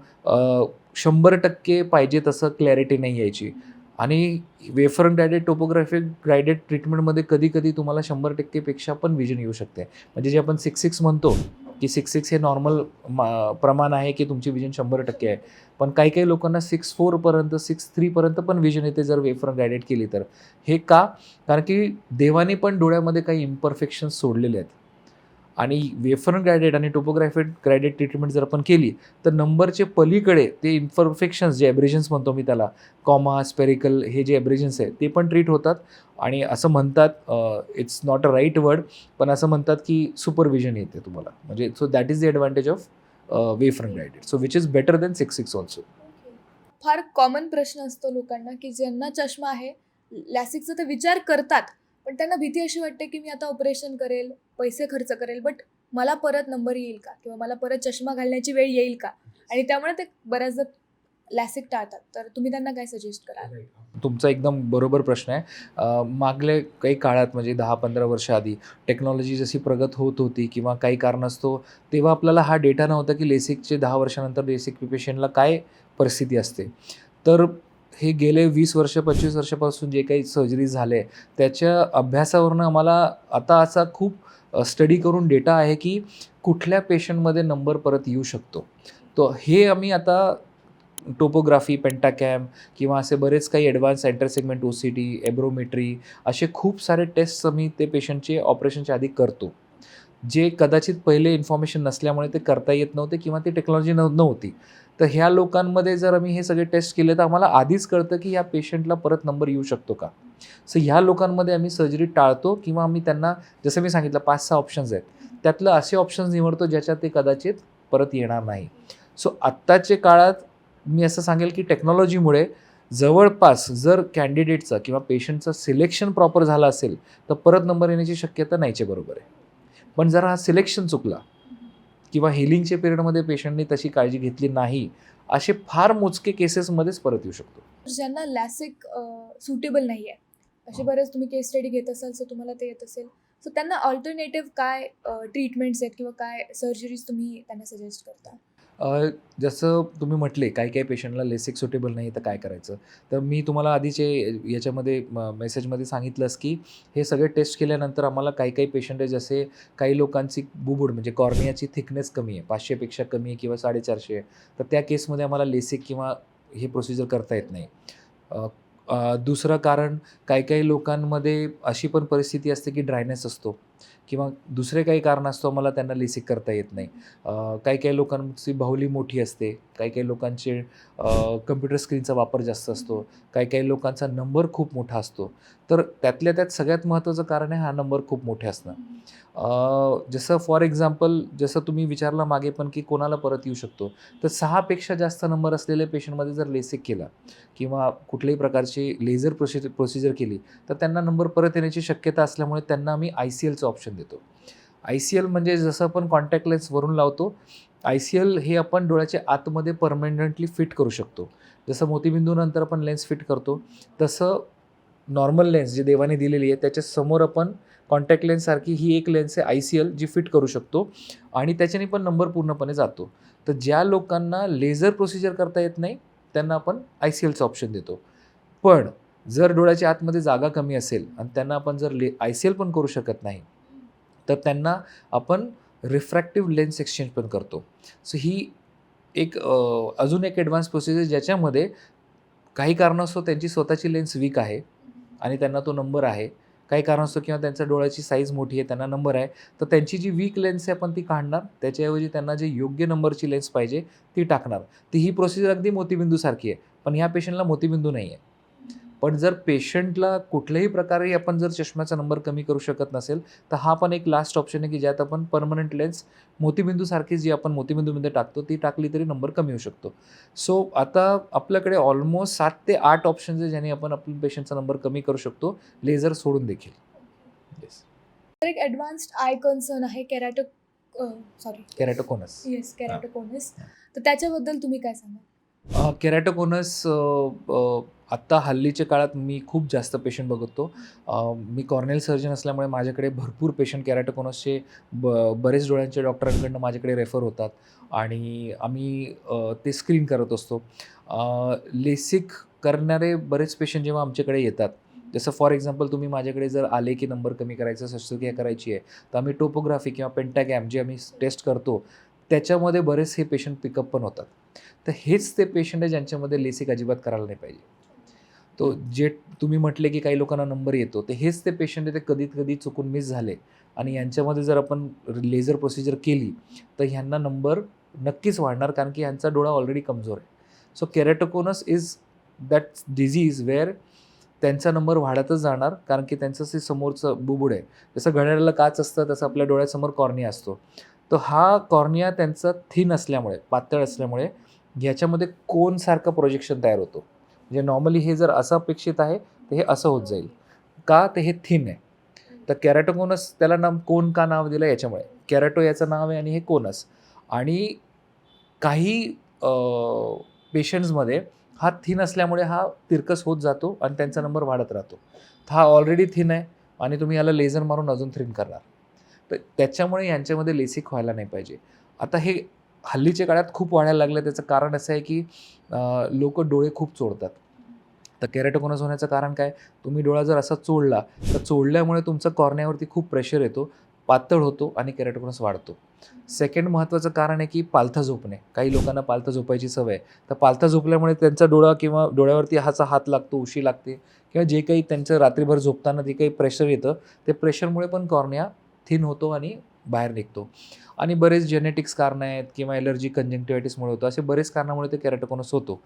[SPEAKER 1] 100% पाहिजे तसं क्लॅरिटी नाही यायची. आणि वेफर गायडेड टोपोग्राफिक गायडेड ट्रीटमेंटमध्ये कधी-कधी तुम्हाला 100% पेक्षा पण विजन येऊ शकते. म्हणजे जे आपण 6-6 म्हणतो, की 6-6 हे नॉर्मल प्रमाण आहे, की तुमची विजन 100% आहे. पण काही-काही लोकांना 6-4 पर्यंत, 6-3 पर्यंत पण विजन येते जर वेफर गायडेड केली तर. हे का? कारण की देवाने पण डोळ्यामध्ये काही इम्परफेक्शन्स सोडलेले आहेत. आणि वेफर गायडेड आणि टोपोग्राफिक गायडेड ट्रीटमेंट जर आपण केली, तर नंबरचे पलीकडे ते इम्परफेक्शन्स जे एब्रेशन्स म्हणतो मी त्याला, कॉमा, स्पेरिकल हे जे एब्रेशन्स आहेत ते पण ट्रीट होतात. आणि असं म्हणतात, it's not a right word, पण असं म्हणतात की सुपरविजन येते तुम्हाला. म्हणजे so that is the advantage of wafer guided. So which is better than 6-6 also.
[SPEAKER 2] फार कॉमन प्रश्न असतो लोकांना, की ज्यांना चष्मा आहे, लॅसिकचा ते विचार करतात, पण त्यांना भीती अशी वाटते, की मी आता ऑपरेशन करेल, पैसे खर्च करेल, बट मला परत नंबर येईल का? किंवा मला परत चष्मा घालण्याची वेळ येईल का? आणि त्यामुळे ते बऱ्याचदा लॅसिक टाळतात. तर तुम्ही त्यांना काय सजेस्ट कराल?
[SPEAKER 1] तुमचा एकदम बरोबर प्रश्न आहे. मागल्या काही काळात म्हणजे 10-15 वर्ष आधी टेक्नॉलॉजी जशी प्रगत होत होती किंवा काही कारणास्तव तेव्हा आपल्याला हा डेटा नव्हता, की लेसिकचे 10 वर्षानंतर लेसिक पेशंटला काय परिस्थिती असते. तर हे गेले 20 वर्ष, 25 वर्षापासून जे काही सर्जरी झाले, त्याच्या अभ्यासावरून आम्हाला आता असा खूप स्टडी करून डेटा आहे, की कुठल्या पेशंटमध्ये नंबर परत येऊ शकतो. तर हे आम्ही आता टोपोग्राफी, पेंटाकॅम किंवा असे बरेच काही ॲडव्हान्स सेंटर सेगमेंट OCT, एब्रोमेट्री असे खूप सारे टेस्ट्स आम्ही ते पेशंटचे ऑपरेशनच्या आधी करतो. जे कदाचित पहिले इन्फॉर्मेशन नसल्यामुळे ते करता येत नव्हते किंवा ती टेक्नॉलॉजी नव्हती. तर ह्या लोकांमध्ये जर आम्ही हे सगळे टेस्ट केले, तर आम्हाला आधीच कळतं की ह्या पेशंटला परत नंबर येऊ शकतो का? सो ह्या लोकांमध्ये आम्ही सर्जरी टाळतो किंवा आम्ही त्यांना जसं मी सांगितलं 5-6 ऑप्शन्स आहेत. त्यातलं असे ऑप्शन्स निवडतो ज्याच्यात ते कदाचित परत येणार नाही. सो आत्ताच्या काळात मी असं सांगेल की टेक्नॉलॉजीमुळे जवळपास जर कॅन्डिडेटचं किंवा पेशंटचं सिलेक्शन प्रॉपर झालं असेल, तर परत नंबर येण्याची शक्यता नाहीच्या बरोबर आहे. पण जर हा सिलेक्शन चुकला किंवा हिलिंगच्या पिरियडमध्ये पेशंटने तशी काळजी घेतली नाही, असे फार मोजके केसेसमध्येच परत येऊ शकतो.
[SPEAKER 2] ज्यांना लॅसिक सुटेबल नाही आहे, असे बरेच तुम्ही केस स्टडी घेत असाल, सो तुम्हाला ते येत असेल, सो त्यांना ऑल्टरनेटिव्ह काय ट्रीटमेंट्स आहेत किंवा काय सर्जरीज तुम्ही त्यांना सजेस्ट करता?
[SPEAKER 1] जसं तुम्ही म्हटले काही पेशंटला लेसिक सुटेबल नाही तर काय करायचं? तर मी तुम्हाला आधीचे याच्यामध्ये मेसेजमध्ये सांगितलंच, की हे सगळे टेस्ट केल्यानंतर आम्हाला काही पेशंट आहे, जसे काही लोकांची बुबुड म्हणजे कॉर्नियाची थिकनेस कमी आहे, 500 पेक्षा कमी आहे किंवा 450 आहे. तर त्या केसमध्ये आम्हाला लेसिक किंवा हे प्रोसिजर करता येत नाही. दुसरं कारण काही लोकांमध्ये अशी पण परिस्थिती असते, की ड्रायनेस असतो किंवा दुसरे काही कारणास्तव मला त्यांना लेसिक करता येत नाही. काही लोकांची बाहुली मोठी असते, काही लोकांचे कम्प्युटर स्क्रीनचा वापर जास्त असतो, काही लोकांचा नंबर खूप मोठा असतो. तर त्यातल्या त्यात सगळ्यात महत्त्वाचं कारण आहे हा नंबर खूप मोठे असणं. जसं फॉर एक्झाम्पल जसं तुम्ही विचारलं मागे पण, की कोणाला परत येऊ शकतो. तर 6 पेक्षा जास्त नंबर असलेल्या पेशंटमध्ये जर लेसिक केला किंवा कुठल्याही प्रकारची लेझर प्रोसिजर केली, तर त्यांना नंबर परत येण्याची शक्यता असल्यामुळे त्यांना आम्ही ICLचं ऑप्शन देतो. ICL म्हणजे जसं आपण कॉन्टॅक्ट लेन्सवरून लावतो, ICL हे आपण डोळ्याच्या आतमध्ये परमनंटली फिट करू शकतो. जसं मोतीबिंदूनंतर आपण लेन्स फिट करतो, तसं नॉर्मल लेन्स जी देवाने दिलेली आहे, त्याच्या समोर आपण कॉन्टॅक्ट लेन्ससारखी ही एक लेन्स आहे ICL, जी फिट करू शकतो आणि त्याच्याने पण नंबर पूर्णपणे जातो. तर ज्या लोकांना लेझर प्रोसिजर करता येत नाही, त्यांना आपण ICLचं ऑप्शन देतो. पण जर डोळ्याच्या आतमध्ये जागा कमी असेल आणि त्यांना आपण जर ICL पण करू शकत नाही, तर त्यांना आपण रिफ्रॅक्टिव्ह लेन्स एक्सचेंज पण करतो. सो ही एक अजून एक ॲडव्हान्स प्रोसिजर ज्याच्यामध्ये काही कारणास्तव त्यांची स्वतःची लेन्स वीक आहे आणि त्यांना तो नंबर आहे. काही कारणास्तव किंवा त्यांच्या डोळ्याची साईज मोठी आहे, त्यांना नंबर आहे. तर त्यांची जी वीक लेन्स आहे आपण ती काढणार. त्याच्याऐवजी त्यांना जे योग्य नंबरची लेन्स पाहिजे ती टाकणार. तर ही प्रोसिजर अगदी मोतीबिंदूसारखी आहे. पण ह्या पेशंटला मोतीबिंदू नाही आहे. पण जर पेशंटला कुठल्याही प्रकारे आपण जर चष्म्याचा नंबर कमी करू शकत नसेल, तर हा पण एक लास्ट ऑप्शन आहे, की ज्यात आपण परमनंट लेन्स मोतीबिंदूसारखी जी आपण मोतीबिंदूमध्ये टाकतो, ती टाकली तरी नंबर कमी होऊ शकतो. सो आता आपल्याकडे ऑलमोस्ट 7 ते 8 ऑप्शन्स आहे, ज्याने आपण आपल्या पेशंटचा नंबर कमी करू शकतो, लेझर सोडून देखील. येस.
[SPEAKER 2] तर एक ॲडव्हान्स्ड आय कन्सर्न आहे
[SPEAKER 1] केरॅटोकोनस.
[SPEAKER 2] केरॅटोकोनस. तर त्याच्याबद्दल तुम्ही काय सांगाल?
[SPEAKER 1] केरॅटोकोनस आत्ता हल्लीच्या काळात मी खूप जास्त पेशंट बघतो. मी कॉर्नेल सर्जन असल्यामुळे माझ्याकडे भरपूर पेशंट केरॅटोकोनसचे बरेच डोळ्यांच्या डॉक्टरांकडनं माझ्याकडे रेफर होतात आणि आम्ही ते स्क्रीन करत असतो. लेसिक करणारे बरेच पेशंट जेव्हा आमच्याकडे येतात, जसं फॉर एक्झाम्पल तुम्ही माझ्याकडे जर आले की नंबर कमी करायचा, शस्त्रक्रिया करायची आहे, तर आम्ही टोपोग्राफी किंवा पेंटागॅम जे आम्ही टेस्ट करतो, त्याच्यामध्ये बरेच हे पेशंट पिकअप पण होतात. तर हेच ते पेशंट आहे ज्यांच्यामध्ये लेसिक अजिबात करायला नाही पाहिजे. तो जे तुम्ही म्हटले की काही लोकांना नंबर येतो, तर हेच ते पेशंट आहे, ते कधी-कधी चुकून मिस झाले आणि यांच्यामध्ये जर आपण लेझर प्रोसिजर केली, तर ह्यांना नंबर नक्कीच वाढणार, कारण की ह्यांचा डोळा ऑलरेडी कमजोर आहे. So keratoconus is that disease where त्यांचा नंबर वाढतच जाणार, कारण की त्यांचं जे समोरचं बुबुळ आहे, जसं घड्याळाला काच असतं तसं आपल्या डोळ्यासमोर कॉर्निया असतो. तर हा कॉर्निया त्यांचा थिन असल्यामुळे, पातळ असल्यामुळे ह्याच्यामध्ये कोनसारखं प्रोजेक्शन तयार होतं. म्हणजे नॉर्मली हे जर असं अपेक्षित आहे, तर हे असं होत जाईल. का? तर हे थिन आहे. तर केरॅटोकोनस त्याला कोन का नाव दिलं याच्यामुळे. केरॅटो याचं नाव आहे आणि हे कोनस. आणि काही पेशंट्समध्ये हा थिन असल्यामुळे हा तिरकस होत जातो आणि त्यांचा नंबर वाढत राहतो. तर हा ऑलरेडी थिन आहे आणि तुम्ही याला लेझर मारून अजून थिन करणार. तर त्याच्यामुळे यांच्यामध्ये लेसिक व्हायला नाही पाहिजे. आता हे हल्लीच्या काळात खूप वाढायला लागलं. त्याचं कारण असं आहे की लोकं डोळे खूप चोळतात. तर केरॅटोकोनस होण्याचं कारण काय? तुम्ही डोळा जर असा चोळला, तर चोळल्यामुळे तुमचा कॉर्नियावरती खूप प्रेशर येतो, पातळ होतो आणि केरॅटोकोनस वाढतो. सेकंड महत्त्वाचं कारण आहे की पालथा झोपणे. काही लोकांना पालथा झोपायची सवय आहे. तर पालथा झोपल्यामुळे त्यांचा डोळा किंवा डोळ्यावरती हात लागतो, उशी लागते किंवा जे काही त्यांचं रात्रीभर झोपताना जे काही प्रेशर येतं, ते प्रेशरमुळे पण कॉर्निया थिन होतो आणि बाहेर निघतो. आणि बरेच जेनेटिक्स कारणं आहेत किंवा ॲलर्जी, कंजंक्टिव्हायटिसमुळे होतं. असे बरेच कारणामुळे ते केरॅटोकोनस होतो.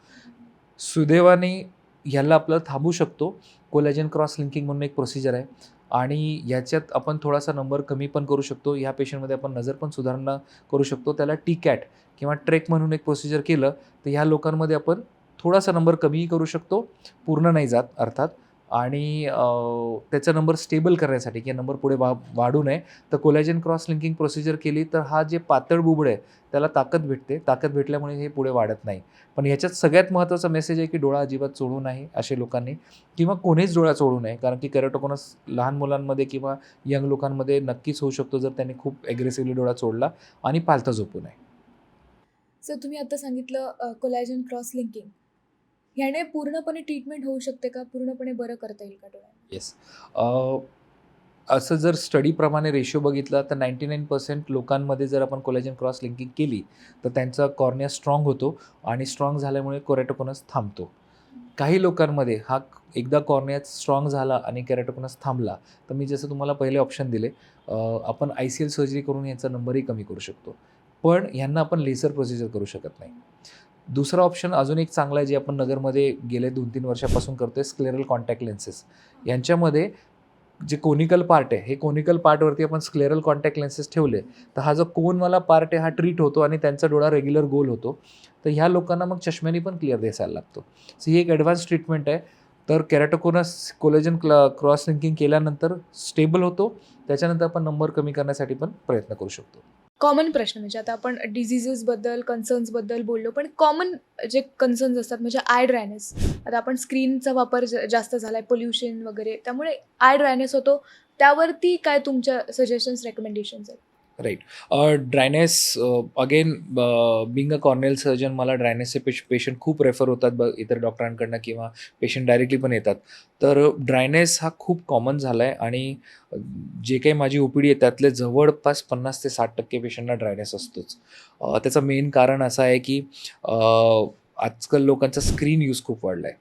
[SPEAKER 1] सुदैवाने ह्याला आपल्याला थांबवू शकतो. कोलॅजन क्रॉस लिंकिंग म्हणून एक प्रोसिजर आहे आणि याच्यात आपण थोडासा नंबर कमी पण करू शकतो. ह्या पेशंटमध्ये आपण नजर पण सुधारणा करू शकतो. त्याला टी-कॅट किंवा ट्रेक म्हणून एक प्रोसिजर केलं, तर ह्या लोकांमध्ये आपण थोडासा नंबर कमीही करू शकतो. पूर्ण नाही जात अर्थात. आणि त्याचा नंबर स्टेबल करण्यासाठी की नंबर पुढे वाढू नये, तर कोलॅजन क्रॉस लिंकिंग प्रोसिजर केली, तर हा जे पातळ बुबुळ आहे त्याला ताकद भेटते. ताकद भेटल्यामुळे हे पुढे वाढत नाही. पण ह्याच्यात सगळ्यात महत्त्वाचा मेसेज आहे की डोळा अजिबात चोळू नये अशा लोकांनी किंवा कोणीच डोळा चोळू नये, कारण की केरॅटोकोनस लहान मुलांमध्ये किंवा यंग लोकांमध्ये नक्कीच होऊ शकतो जर त्यांनी खूप ॲग्रेसिव्हली डोळा चोळला आणि पालथा झोपू नये.
[SPEAKER 2] सर तुम्ही आता सांगितलं कोलॅजन क्रॉस लिंकिंग. ह्याने पूर्णपणे ट्रीटमेंट होऊ शकते का? पूर्णपणे बरं करता येईल का डोळ्यांना?
[SPEAKER 1] येस. असं जर स्टडीप्रमाणे रेशो बघितला तर 99% लोकांमध्ये जर आपण कोलॅजन क्रॉस लिंकिंग केली, तर त्यांचा कॉर्निया स्ट्राँग होतो आणि स्ट्राँग झाल्यामुळे केरॅटोकोनस थांबतो. काही लोकांमध्ये हा एकदा कॉर्निया स्ट्राँग झाला आणि केरॅटोकोनस थांबला, तर मी जसं तुम्हाला पहिले ऑप्शन दिले, आपण ICL सर्जरी करून याचा नंबरही कमी करू शकतो. पण ह्यांना आपण लेसर प्रोसिजर करू शकत नाही. दुसरा ऑप्शन अजून एक चांगला आहे, जे आपण नगरमध्ये गेले 2-3 वर्षापासून करतोय, स्क्लेरल कॉन्टॅक्ट लेन्सेस. यांच्यामध्ये जे कोनिकल पार्ट आहे, हे कोनिकल पार्टवरती आपण स्क्लेरल कॉन्टॅक्ट लेन्सेस ठेवले, तर हा जो कोनवाला पार्ट आहे हा ट्रीट होतो आणि त्यांचा डोळा रेग्युलर गोल होतो. तर ह्या लोकांना मग चष्म्याने पण क्लिअर दिसायला लागतो. सो ही एक ॲडव्हान्स ट्रीटमेंट आहे. तर केरॅटोकोनस कोलॅजन क्रॉस लिंकिंग केल्यानंतर स्टेबल होतो. त्याच्यानंतर आपण नंबर कमी करण्यासाठी पण प्रयत्न करू शकतो.
[SPEAKER 2] कॉमन प्रश्न म्हणजे आता आपण डिझिजेसबद्दल, कन्सर्न्सबद्दल बोललो, पण कॉमन जे कन्सर्न्स असतात म्हणजे आय ड्रायनेस. आता आपण स्क्रीनचा वापर जास्त झाला आहे, पोल्युशन वगैरे, त्यामुळे आय ड्रायनेस होतो. त्यावरती काय तुमच्या सजेशन्स, रेकमेंडेशन्स आहेत?
[SPEAKER 1] Right. Dryness again being a corneal surgeon मला ड्रायनेसचे पेशंट खूप रेफर होतात इतर डॉक्टरांकडनं किंवा पेशंट डायरेक्टली पण येतात. तर ड्रायनेस हा खूप कॉमन झाला आहे आणि जे काही माझी OPD आहे त्यातले जवळपास 50 ते 60% पेशंटना ड्रायनेस असतोच. त्याचं मेन कारण असं आहे की आजकाल लोकांचा स्क्रीन यूज खूप वाढला आहे.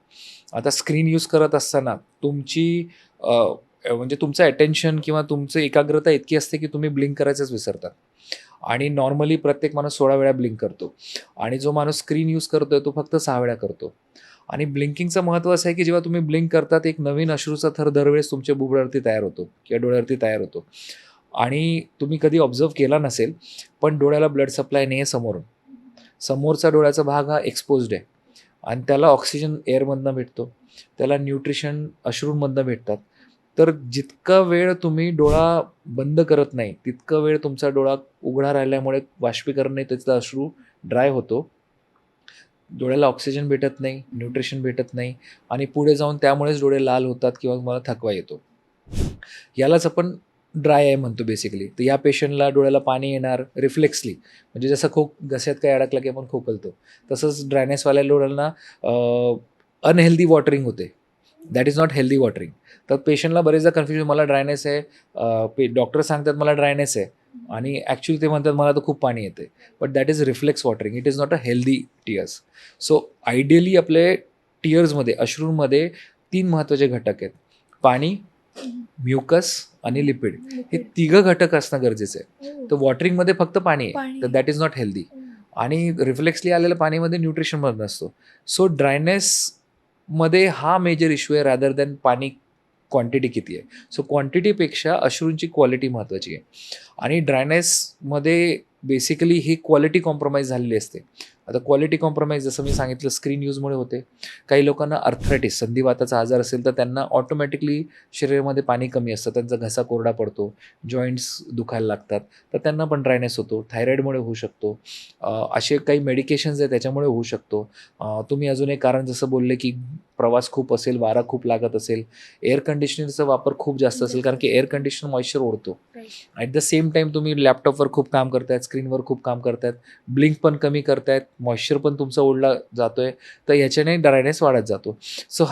[SPEAKER 1] आता स्क्रीन यूज करत असताना तुमची म्हणजे तुमचं अटेन्शन किंवा तुमची एकाग्रता इतकी असते की तुम्ही ब्लिंक करायचंच विसरता आणि नॉर्मली प्रत्येक माणूस 16 वेळा ब्लिंक करतो आणि जो माणूस स्क्रीन यूज करतोय तो फक्त 6 वेळा करतो. आणि ब्लिंकिंगचं महत्त्व असं आहे की जेव्हा तुम्ही ब्लिंक करतात एक नवीन अश्रूचा थर दरवेळेस तुमच्या बुबुळावरती तयार होतो किंवा डोळ्यावरती तयार होतो आणि तुम्ही कधी ऑब्झर्व केला नसेल पण डोळ्याला ब्लड सप्लाय नाही आहे समोरून. समोरचा डोळ्याचा भाग हा एक्सपोज्ड आहे आणि त्याला ऑक्सिजन एअरमधनं भेटतो, त्याला न्यूट्रिशन अश्रूंमधनं भेटतात. तर जितका वेळ तुम्ही डोळा बंद करत नाही तितका वेळ तुमचा डोळा उघडा राहिल्यामुळे बाष्पीकरण नाही, त्याचा अश्रू ड्राय होतो. डोळ्याला ऑक्सिजन भेटत नाही, न्यूट्रिशन भेटत नाही आणि पुढे जाऊन त्यामुळेच डोळे लाल होतात किंवा तुम्हाला थकवा येतो. यालाच आपण ड्राय आय म्हणतो बेसिकली. तर या पेशंटला डोळ्याला पाणी येणार रिफ्लेक्सली, म्हणजे जसं घशात काही अडकलं की आपण खोकलतो, तसंच ड्रायनेसवाल्या डोळ्यांना अनहेल्दी वॉटरिंग होते. That is not healthy watering. तर पेशंटला बरेचदा कन्फ्युजन, मला ड्रायनेस आहे, डॉक्टर सांगतात मला ड्रायनेस आहे आणि ॲक्च्युअली ते म्हणतात मला तर खूप पाणी येते. But that is reflex watering. It is not a healthy tears. So ideally आपले टीयर्समध्ये, अश्रूंमध्ये 3 महत्त्वाचे घटक आहेत: पाणी, म्युकस आणि लिपिड. हे तिघं घटक असणं गरजेचं आहे. तर वॉटरिंगमध्ये फक्त पाणी आहे, तर दॅट इज नॉट हेल्दी. आणि रिफ्लेक्सली आलेल्या पाणीमध्ये न्यूट्रिशनमध्ये नसतो. सो ड्रायनेसमध्ये हा मेजर इश्यू आहे रॅदर दॅन पाणी क्वांटिटी किती आहे. सो क्वांटिटीपेक्षा अश्रूंची क्वालिटी महत्त्वाची आहे. आणि ड्रायनेसमध्ये बेसिकली ही क्वालिटी कॉम्प्रोमाइज झालेली असते. आता क्वालिटी कॉम्प्रोमाइज जसं मी सांगितलं स्क्रीन यूजमुळे होते. काही लोकांना अर्थरायटिस, संधिवाताचा आजार असेल तर त्यांना ऑटोमॅटिकली शरीरामध्ये पाणी कमी असतं, त्यांचा घसा कोरडा पडतो, जॉईंट्स दुखायला लागतात, तर त्यांना पण ड्रायनेस होतो. थायरॉईडमुळे होऊ शकतो. असे काही मेडिकेशन्स आहेत त्याच्यामुळे होऊ शकतो. तुम्ही अजून एक कारण जसं बोलले की प्रवास खूप असेल, वारा खूप लागत असेल, एअर कंडिशनरचा वापर खूप जास्त असेल, कारण की एअर कंडिशनर मॉइश्चर ओढतो. ॲट द सेम टाईम तुम्ही लॅपटॉपवर खूप काम करतायत, स्क्रीनवर खूप काम करतायत, ब्लिंक पण कमी करतायत, मॉइश्चर पण तुमचा ओढला जातोय, तर ह्याच्याने ड्रायनेस वाढत जातो. सो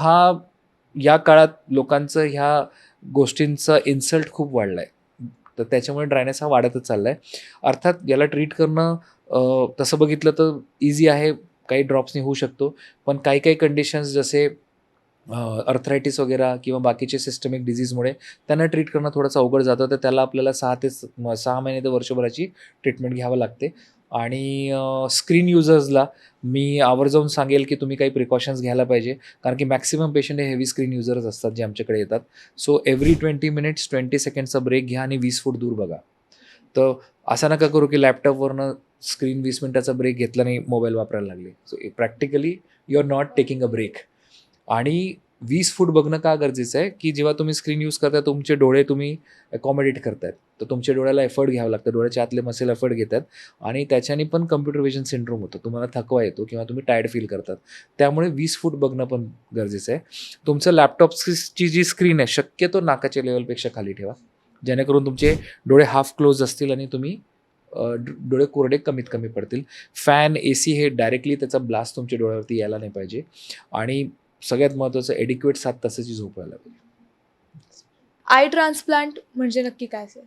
[SPEAKER 1] या काळात लोकांचं ह्या गोष्टींचा इन्सल्ट खूप वाढला आहे. तर त्याच्यामुळे ड्रायनेस हा वाढतच चालला आहे. अर्थात याला ट्रीट करणं तसं बघितलं तर इझी आहे, काही ड्रॉप्सनी होऊ शकतो. पण काही काही कंडिशन्स जसे अर्थरायटिस वगैरे किंवा बाकीचे सिस्टमिक डिझीजमुळे त्यांना ट्रीट करणं थोडंसं अवघड जातं. तर त्याला आपल्याला 6 महिने ते वर्षभराची ट्रीटमेंट घ्यावं लागते. आणि स्क्रीन युजर्सला मी आवर्जून सांगेल की तुम्ही काही प्रिकॉशन्स घ्यायला पाहिजे, कारण की मॅक्सिमम पेशंट हे हेवी स्क्रीन युजर्स असतात जे आमच्याकडे येतात. सो एव्हरी 20 मिनिट्स 20 सेकंड्सचा ब्रेक घ्या आणि 20 फूट दूर बघा. तर असं नका करू की लॅपटॉपवरनं स्क्रीन 20 मिनिटाचा ब्रेक घेतला नाही, मोबाईल वापरायला लागले. So practically you are not taking a break. आणि 20 फूट बघणं का गरजेचं आहे, की जेव्हा तुम्ही स्क्रीन यूज करताय तुमचे डोळे तुम्ही अकॉमोडेट करतायत, तर तुमच्या डोळ्याला एफर्ट घ्यावं लागतं, डोळ्याच्या आतले मसल एफर्ट घेतात आणि त्याच्याने पण कम्प्युटर विजन सिंड्रोम होतो, तुम्हाला थकवा येतो किंवा तुम्ही टायर्ड फील करतात. त्यामुळे 20 फूट बघणं पण गरजेचं आहे. तुमचं लॅपटॉपची जी स्क्रीन आहे शक्यतो नाकाच्या लेवलपेक्षा खाली ठेवा, जेणेकरून तुमचे डोळे हाफ क्लोज असतील आणि तुम्ही डोळे कोरडे कमीत कमी पडतील. फॅन, AC हे डायरेक्टली त्याचा ब्लास्ट तुमच्या डोळ्यावरती यायला नाही पाहिजे. आणि सगळ्यात महत्त्वाचं एडिक्वेट 7 तासाची झोप व्हायला पाहिजे.
[SPEAKER 2] आय ट्रान्सप्लांट म्हणजे नक्की काय असेल?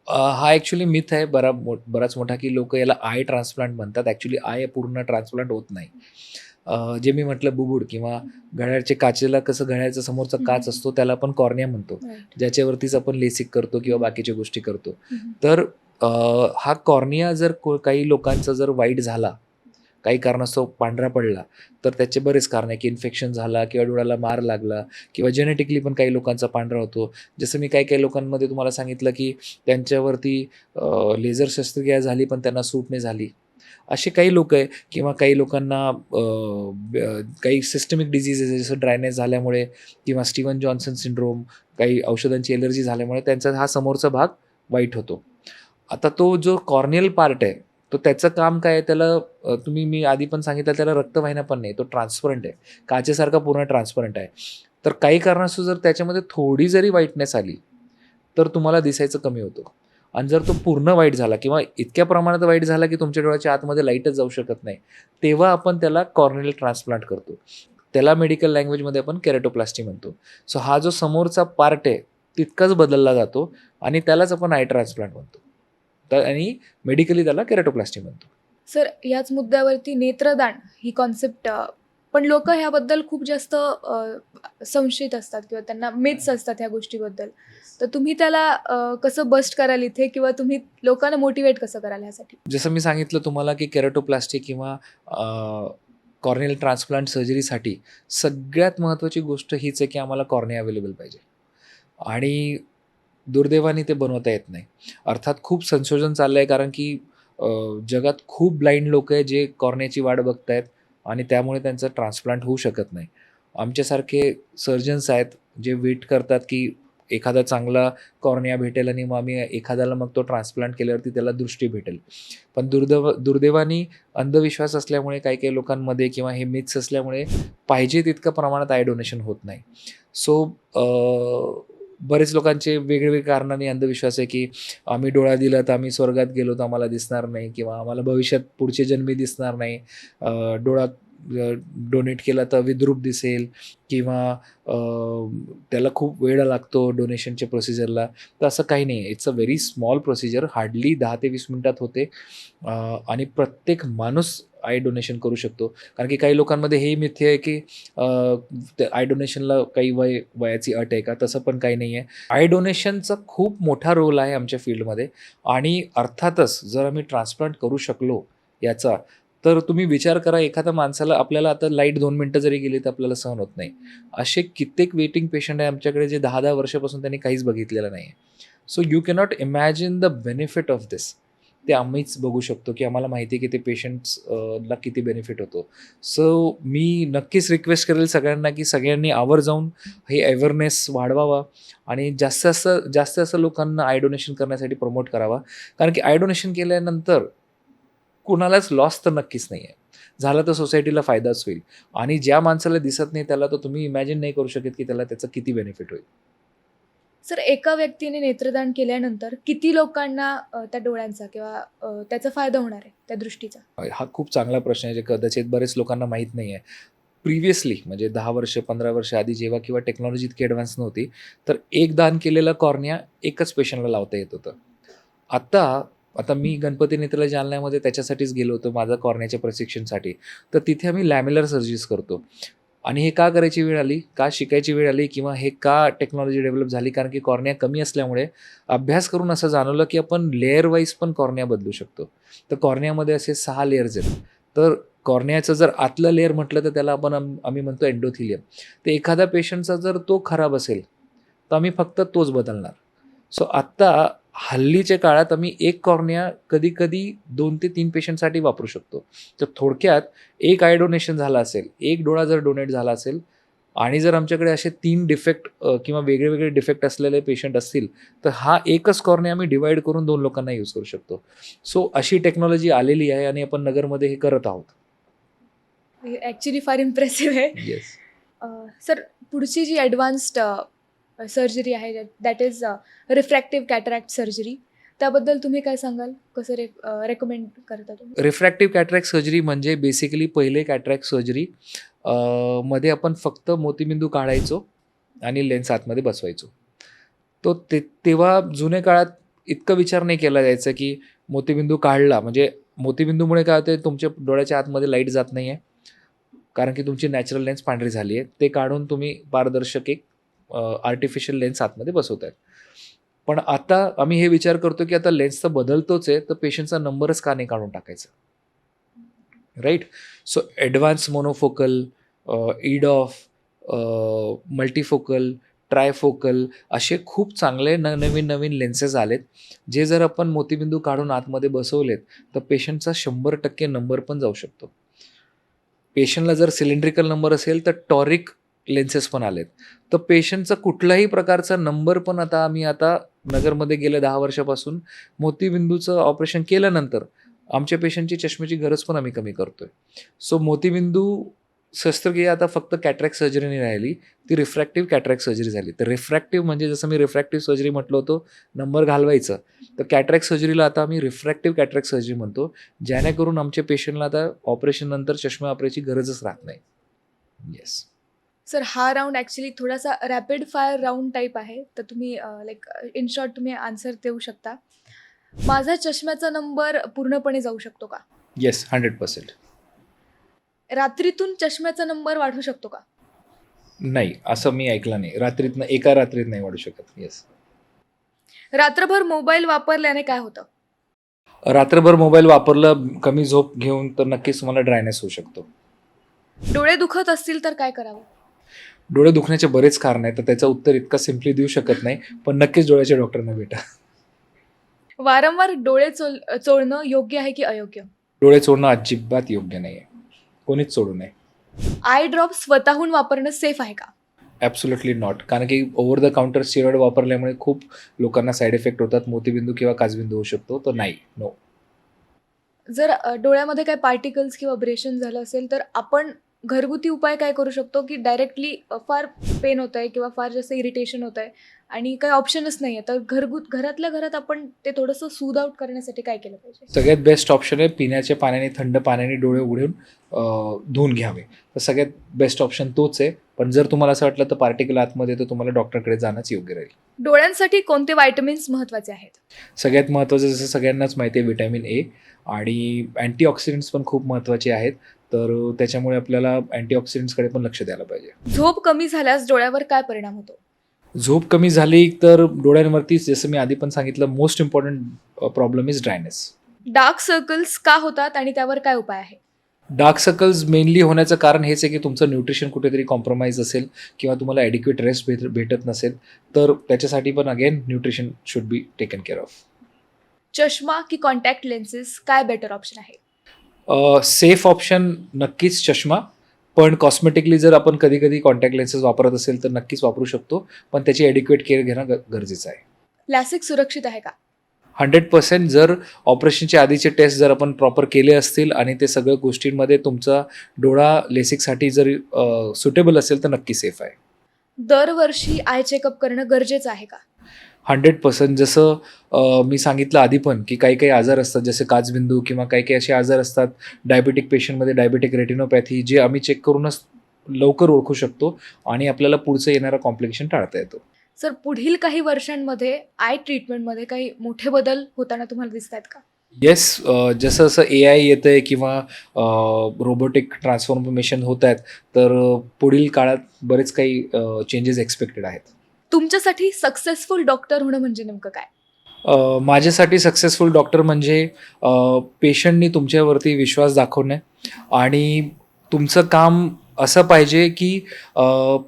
[SPEAKER 1] हा ॲक्च्युली मिथ आहे बराच मोठा, की लोक याला आय ट्रान्सप्लांट म्हणतात. ॲक्च्युली आय पूर्ण ट्रान्सप्लांट होत नाही. जे मी म्हटलं बुबुड किंवा घड्याळच्या काचेला कसं घड्याळाचा समोरचा काच असतो त्याला आपण कॉर्निया म्हणतो, ज्याच्यावरतीच आपण लेसिक करतो किंवा बाकीच्या गोष्टी करतो. तर हा कॉर्निया जर काही लोकांचा जर वाईट झाला, काही कारणास्तव पांढरा पडला, तर त्याचे बरेच कारण आहे, की इन्फेक्शन झाला किंवा डोळ्याला मार लागला किंवा जेनेटिकली पण काही लोकांचा पांढरा होतो. जसं मी काही काही तुम्हाला सांगितलं की त्यांच्यावरती लेझर शस्त्रक्रिया झाली पण त्यांना सूट नाही झाली. असे काही लोक आहे किंवा काही लोकांना काही सिस्टमिक डिझीजेस जसं ड्रायनेस झाल्यामुळे किंवा स्टीवन जॉन्सन सिंड्रोम, काही औषधांची एलर्जी झाल्यामुळे त्यांचा हा समोरचा भाग वाईट होतो. आता तो जो कॉर्नियल पार्ट आहे तो त्याचं काम काय आहे, त्याला मी आधी पण सांगितलं त्याला रक्तवाहिन्या पण नाही, तो ट्रान्सपरंट आहे, काचेसारखा पूर्ण ट्रान्सपरंट आहे. तर काही कारणास्तव जर त्याच्यामध्ये थोडी जरी व्हाईटनेस आली तर तुम्हाला दिसायचं कमी होतं. आणि जर तो पूर्ण वाईट झाला किंवा इतक्या प्रमाणात वाईट झाला की तुमच्या डोळ्याच्या आतमध्ये लाईटच जाऊ शकत नाही, तेव्हा आपण त्याला कॉर्नियल ट्रान्सप्लांट करतो. त्याला मेडिकल लँग्वेजमध्ये आपण केराटोप्लास्टी म्हणतो. सो हा जो समोरचा पार्ट आहे तितकाच बदलला जातो आणि त्यालाच आपण आय ट्रान्सप्लांट म्हणतो. तर आणि मेडिकली त्याला केराटोप्लास्टी म्हणतो.
[SPEAKER 2] सर, याच मुद्द्यावरती नेत्रदान ही कॉन्सेप्ट पण लोक ह्याबद्दल खूप जास्त संशयित असतात किंवा त्यांना मिथ्स असतात ह्या गोष्टीबद्दल. तर तुम्ही त्याला कसं बस्ट कराल इथे किंवा तुम्ही लोकांना मोटिवेट कसं कराल ह्यासाठी?
[SPEAKER 1] जसं मी सांगितलं तुम्हाला की केराटोप्लास्टी किंवा कॉर्नियल ट्रान्सप्लांट सर्जरीसाठी सगळ्यात महत्त्वाची गोष्ट हीच आहे की आम्हाला कॉर्निया अवेलेबल पाहिजे आणि दुर्दैवाने ते बनवता येत नाही. अर्थात खूप संशोधन चाललं आहे कारण की जगात खूप ब्लाइंड लोक आहे जे कॉर्नियाची वाट बघतायत आणि त्यामुळे त्यांचं ट्रान्सप्लांट होऊ शकत नाही. आमच्यासारखे सर्जन्स आहेत जे वेट करतात की एखादा चांगला कॉर्निया भेटेल आणि मग आम्ही एखाद्याला मग तो ट्रान्सप्लांट केल्यावरती त्याला दृष्टी भेटेल. पण दुर्दैवाने अंधविश्वास असल्यामुळे काही काही लोकांमध्ये किंवा हे मिथ्स असल्यामुळे पाहिजे तितकं प्रमाणात आय डोनेशन होत नाही. सो बरेच लोकांचे वेगवेगळे कारणाने अंधविश्वास आहे की आम्ही डोळा दिला तर आम्ही स्वर्गात गेलो तर आम्हाला दिसणार नाही किंवा आम्हाला भविष्यात पुढचे जन्मी दिसणार नाही, डोळा डोनेट केला तर विद्रूप दिसेल किंवा त्याला खूप वेळ लागतो डोनेशनच्या प्रोसिजरला. तर असं काही नाही आहे. It's a very small procedure, hardly 10 ते 20 मिनिटात होते आणि प्रत्येक माणूस आय डोनेशन करू शकतो. कारण की काही लोकांमध्ये हे मिथ्य आहे की आय डोनेशनला काही वयाची अट आहे का? तसं पण काही नाही आहे. आय डोनेशनचा खूप मोठा रोल आहे आमच्या फील्डमध्ये आणि अर्थातच जर आम्ही ट्रान्सप्लांट करू शकलो याचा, तर तुम्ही विचार करा एखाद्या माणसाला आपल्याला आता लाईट 2 मिनटं जरी गेली तर आपल्याला सहन होत नाही. असे कित्येक वेटिंग पेशंट आहे आमच्याकडे जे 10-10 वर्षापासून त्यांनी काहीच बघितलेलं नाही आहे. So you cannot imagine the benefit of this. ते आम्हीच बघू शकतो की आम्हाला माहिती आहे की ते पेशंट्सला किती बेनिफिट होतो. सो मी नक्कीच रिक्वेस्ट करेल सगळ्यांना की सगळ्यांनी आवर्जून हे अवेअरनेस वाढवावा आणि जास्तीत जास्त लोकांना आय डोनेशन करण्यासाठी प्रमोट करावा. कारण की आय डोनेशन केल्यानंतर कुणालाच लॉस तर नक्कीच नाही आहे. झाला तर सोसायटीला फायदाच होईल आणि ज्या माणसाला दिसत नाही त्याला तर तुम्ही इमॅजिन नाही करू शकत की त्याला त्याचा किती बेनिफिट होईल.
[SPEAKER 2] सर, एका व्यक्तीने नेत्रदान केल्यानंतर किती लोकांना त्या डोळ्यांचा किंवा त्याचा फायदा होणार आहे त्या दृष्टीचा?
[SPEAKER 1] हा खूप चांगला प्रश्न आहे जे कदाचित बरेच लोकांना माहीत नाही आहे. प्रिव्हियसली म्हणजे 10 वर्ष 15 वर्ष आधी जेव्हा किंवा टेक्नॉलॉजी इतकी ॲडव्हान्स नव्हती, तर एक दान केलेला कॉर्निया एकच पेशंटला लावता येत होतं. आता मी गणपती नेत्रालय जालन्यामध्ये त्याच्यासाठीच गेलो होतो माझा कॉर्नियाच्या प्रशिक्षणासाठी. तर तिथे आम्ही लॅमेलर सर्जरीज करतो आणि हे का करायची वेळ आली, का शिकायची वेळ आली किंवा हे का टेक्नॉलॉजी डेव्हलप झाली, कारण की कॉर्निया कमी असल्यामुळे अभ्यास करून असं जाणवलं की आपण लेयर वाईज पण कॉर्निया बदलू शकतो. तर कॉर्नियामध्ये असे 6 लेयर्स आहेत. तर कॉर्नियाचं जर आतलं लेयर म्हटलं तर त्याला आम्ही म्हणतो एंडोथिलियम. तर एखाद्या पेशंटचा जर तो खराब असेल तर आम्ही फक्त तोच बदलणार. सो आत्ता हल्लीच्या काळात आम्ही एक कॉर्निया कधी-कधी 2 ते 3 पेशंटसाठी वापरू शकतो. तर थोडक्यात एक आय डोनेशन झालं असेल, एक डोळा जर डोनेट झाला असेल आणि जर आमच्याकडे असे 3 डिफेक्ट किंवा वेगळे डिफेक्ट असलेले पेशंट असतील, तर हा एकच कॉर्निया आम्ही डिवाइड करून 2 लोकांना यूज करू शकतो. सो अशी टेक्नॉलॉजी आलेली आहे आणि आपण नगरमध्ये हे करत आहोत.
[SPEAKER 2] ॲक्च्युली फार इम्प्रेसिव्ह आहे.
[SPEAKER 1] येस.
[SPEAKER 2] सर, पुढची जी ॲडव्हान्स्ड सर्जरी आहे that is refractive cataract surgery, त्याबद्दल तुम्ही काय सांगाल? कसं रेकमेंड करता तुम्ही?
[SPEAKER 1] रिफ्रॅक्टिव्ह कॅटरॅक्ट सर्जरी म्हणजे बेसिकली पहिले कॅटरॅक्ट सर्जरी मध्ये आपण फक्त मोतीबिंदू काढायचो आणि लेन्स आतमध्ये बसवायचो. तो तेव्हा जुन्या काळात इतका विचार नाही केला जायचा की मोतीबिंदू काढला म्हणजे मोतीबिंदूमुळे काय होतं तुमच्या डोळ्याच्या आतमध्ये लाईट जात नाही आहे. कारण की तुमची नॅचरल लेन्स पांढरी झाली आहे. ते काढून तुम्ही पारदर्शक एक आर्टिफिशियल लेन्स आतमध्ये बसवत आहेत. पण आता आम्ही हे विचार करतो की आता लेन्स तर बदलतोच आहे, तर पेशंटचा नंबरच का नाही काढून टाकायचा, right? So advance monofocal, EDOF, multifocal, trifocal असे खूप चांगले नवीन लेन्सेस आलेत, जे जर आपण मोतीबिंदू काढून आतमध्ये बसवलेत तर पेशंटचा 100% नंबर पण जाऊ शकतो. पेशंटला जर सिलेंड्रिकल नंबर असेल तर टॉरिक लेन्सेस पण आलेत. तर पेशंटचा कुठलाही प्रकारचा नंबर पण आम्ही नगरमध्ये गेल्या 10 वर्षापासून मोतीबिंदूचं ऑपरेशन केल्यानंतर आमच्या पेशंटची चष्म्याची गरज पण आम्ही कमी करतोय. सो मोतीबिंदू शस्त्रक्रिया आता फक्त कॅटरॅक्ट सर्जरी नाही राहिली, ती रिफ्रॅक्टिव्ह कॅटरॅक्ट सर्जरी झाली. तर रिफ्रॅक्टिव्ह म्हणजे जसं मी रिफ्रॅक्टिव्ह सर्जरी म्हटलं होतं, नंबर घालवायचं. तर कॅटरॅक्ट सर्जरीला आता आम्ही रिफ्रॅक्टिव्ह कॅटरॅक्ट सर्जरी म्हणतो, जेणेकरून आमच्या पेशंटला आता ऑपरेशननंतर चष्मा वापरायची गरजच राहत नाही. येस.
[SPEAKER 2] सर हा राऊंड ॲक्च्युली थोडासा रॅपिड फायर राऊंड टाईप आहे, तर तुम्ही लाईक इन शॉर्ट तुम्ही आन्सर देऊ शकता. माझा चष्म्याचा नंबर पूर्णपणे जाऊ शकतो का?
[SPEAKER 1] येस, 100%.
[SPEAKER 2] रात्रीतून चष्म्याचा नंबर वाढू शकतो का?
[SPEAKER 1] नाही, असं मी ऐकलं नाही. रात्रीतनं एका रात्रीत नाही वाढू शकत. येस.
[SPEAKER 2] रात्रभर मोबाईल वापरल्याने काय होतं?
[SPEAKER 1] रात्रभर मोबाईल वापरलं, कमी झोप घेऊन तर नक्कीच तुम्हाला ड्रायनेस होऊ शकतो.
[SPEAKER 2] डोळे दुखत असतील तर काय करावं?
[SPEAKER 1] डोळे दुखण्याचे बरेच कारण आहेत, तर त्याचं उत्तर इतका सिम्पली देऊ शकत नाही, पण नक्कीच डोळ्याच्या डॉक्टरना भेटा.
[SPEAKER 2] वारंवार डोळे चोळणं योग्य आहे की अयोग्य?
[SPEAKER 1] डोळे चोळणं अजिबात योग्य नाही आहे. कोणीच सोडू नये.
[SPEAKER 2] आय ड्रॉप स्वतःहून वापरणं सेफ आहे का?
[SPEAKER 1] Absolutely not. कारण की ओव्हर द काउंटर स्टिरॉइड वापरल्यामुळे खूप लोकांना साईड इफेक्ट होतात. मोतीबिंदू किंवा काचबिंदू होऊ शकतो. तर नाही, नो.
[SPEAKER 2] जर डोळ्यामध्ये काही पार्टिकल्स किंवा अब्रेशन झालं असेल तर आपण घरगुती उपाय काय करू शकतो की डायरेक्टली फार पेन होत आहे किंवा फार जास्त इरिटेशन होत आहे आणि काही ऑप्शनच नाही आहे, तर घरातल्या घरात आपण ते थोडंसं सूद आउट करण्यासाठी काय केलं पाहिजे?
[SPEAKER 1] सगळ्यात बेस्ट ऑप्शन आहे पिण्याच्या पाण्याने, थंड पाण्याने डोळे उघडून धुवून घ्यावे. तर सगळ्यात बेस्ट ऑप्शन तोच आहे. पण जर तुम्हाला असं वाटलं तर पार्टिकल आतमध्ये, तर तुम्हाला डॉक्टरकडे जाणंच योग्य राहील.
[SPEAKER 2] डोळ्यांसाठी कोणते व्हायटमिन्स महत्त्वाचे आहेत?
[SPEAKER 1] सगळ्यात महत्त्वाचं जसं सगळ्यांनाच माहिती आहे व्हिटॅमिन ए आणि अँटीऑक्सिडंट्स पण खूप महत्त्वाचे आहेत. तर त्याच्यामुळे आपल्याला अँटीऑक्सिडंट्सकडे पण लक्ष द्यायला पाहिजे.
[SPEAKER 2] झोप कमी झाल्यास डोळ्यावर काय परिणाम होतो?
[SPEAKER 1] झोप कमी झाली तर डोळ्यांवरती, जसं मी आधी पण सांगितलं, most important problem is dryness.
[SPEAKER 2] Dark circles का होतात आणि त्यावर काय उपाय आहे?
[SPEAKER 1] डार्क सर्कल्स मेनली होण्याचं कारण हेच आहे की तुमचं न्यूट्रिशन कुठेतरी कॉम्प्रोमाइज असेल किंवा तुम्हाला ॲडिक्वेट रेस्ट भेटत नसेल, तर त्याच्यासाठी पण again nutrition should be taken care of.
[SPEAKER 2] चष्मा की कॉन्टॅक्ट लेन्सेस काय बेटर ऑप्शन आहे?
[SPEAKER 1] सेफ ऑप्शन नक्कीच चष्मा, पण कॉस्मेटिकली जर आपण कधी कधी कॉन्टॅक्ट लेन्सेस वापरत असेल तर नक्कीच वापरू शकतो, पण त्याची ॲडिक्वेट केअर घेणं गरजेचं आहे.
[SPEAKER 2] लॅसिक सुरक्षित आहे का?
[SPEAKER 1] 100%. जर ऑपरेशनच्या आधीचे टेस्ट जर आपण प्रॉपर केले असतील आणि ते सगळ्या गोष्टींमध्ये तुमचा डोळा लेसिकसाठी जर सुटेबल असेल तर नक्की सेफ आहे.
[SPEAKER 2] दरवर्षी आय चेकअप करणं गरजेचं आहे का?
[SPEAKER 1] 100%. जसं मी सांगितलं आधी पण की काही काही आजार असतात, जसे काचबिंदू किंवा काही काही असे आजार असतात डायबेटिक पेशंटमध्ये, डायबेटिक रेटिनोपॅथी, जे आम्ही चेक करूनच लवकर ओळखू शकतो आणि आपल्याला पुढचं येणारा कॉम्प्लिकेशन टाळता येतो.
[SPEAKER 2] सर पुढील काही वर्षांमध्ये आय ट्रीटमेंटमध्ये काही मोठे बदल होताना तुम्हाला दिसत आहेत का?
[SPEAKER 1] येस. जसं जसं AI येतं आहे किंवा रोबोटिक ट्रान्सफॉर्मेशन होत आहेत, तर पुढील काळात बरेच काही चेंजेस एक्सपेक्टेड आहेत.
[SPEAKER 2] तुमच्यासाठी सक्सेसफुल डॉक्टर होणं म्हणजे नेमकं काय?
[SPEAKER 1] माझ्यासाठी सक्सेसफुल डॉक्टर म्हणजे पेशंटनी तुमच्यावरती विश्वास दाखवणे आणि तुमचं काम असं पाहिजे की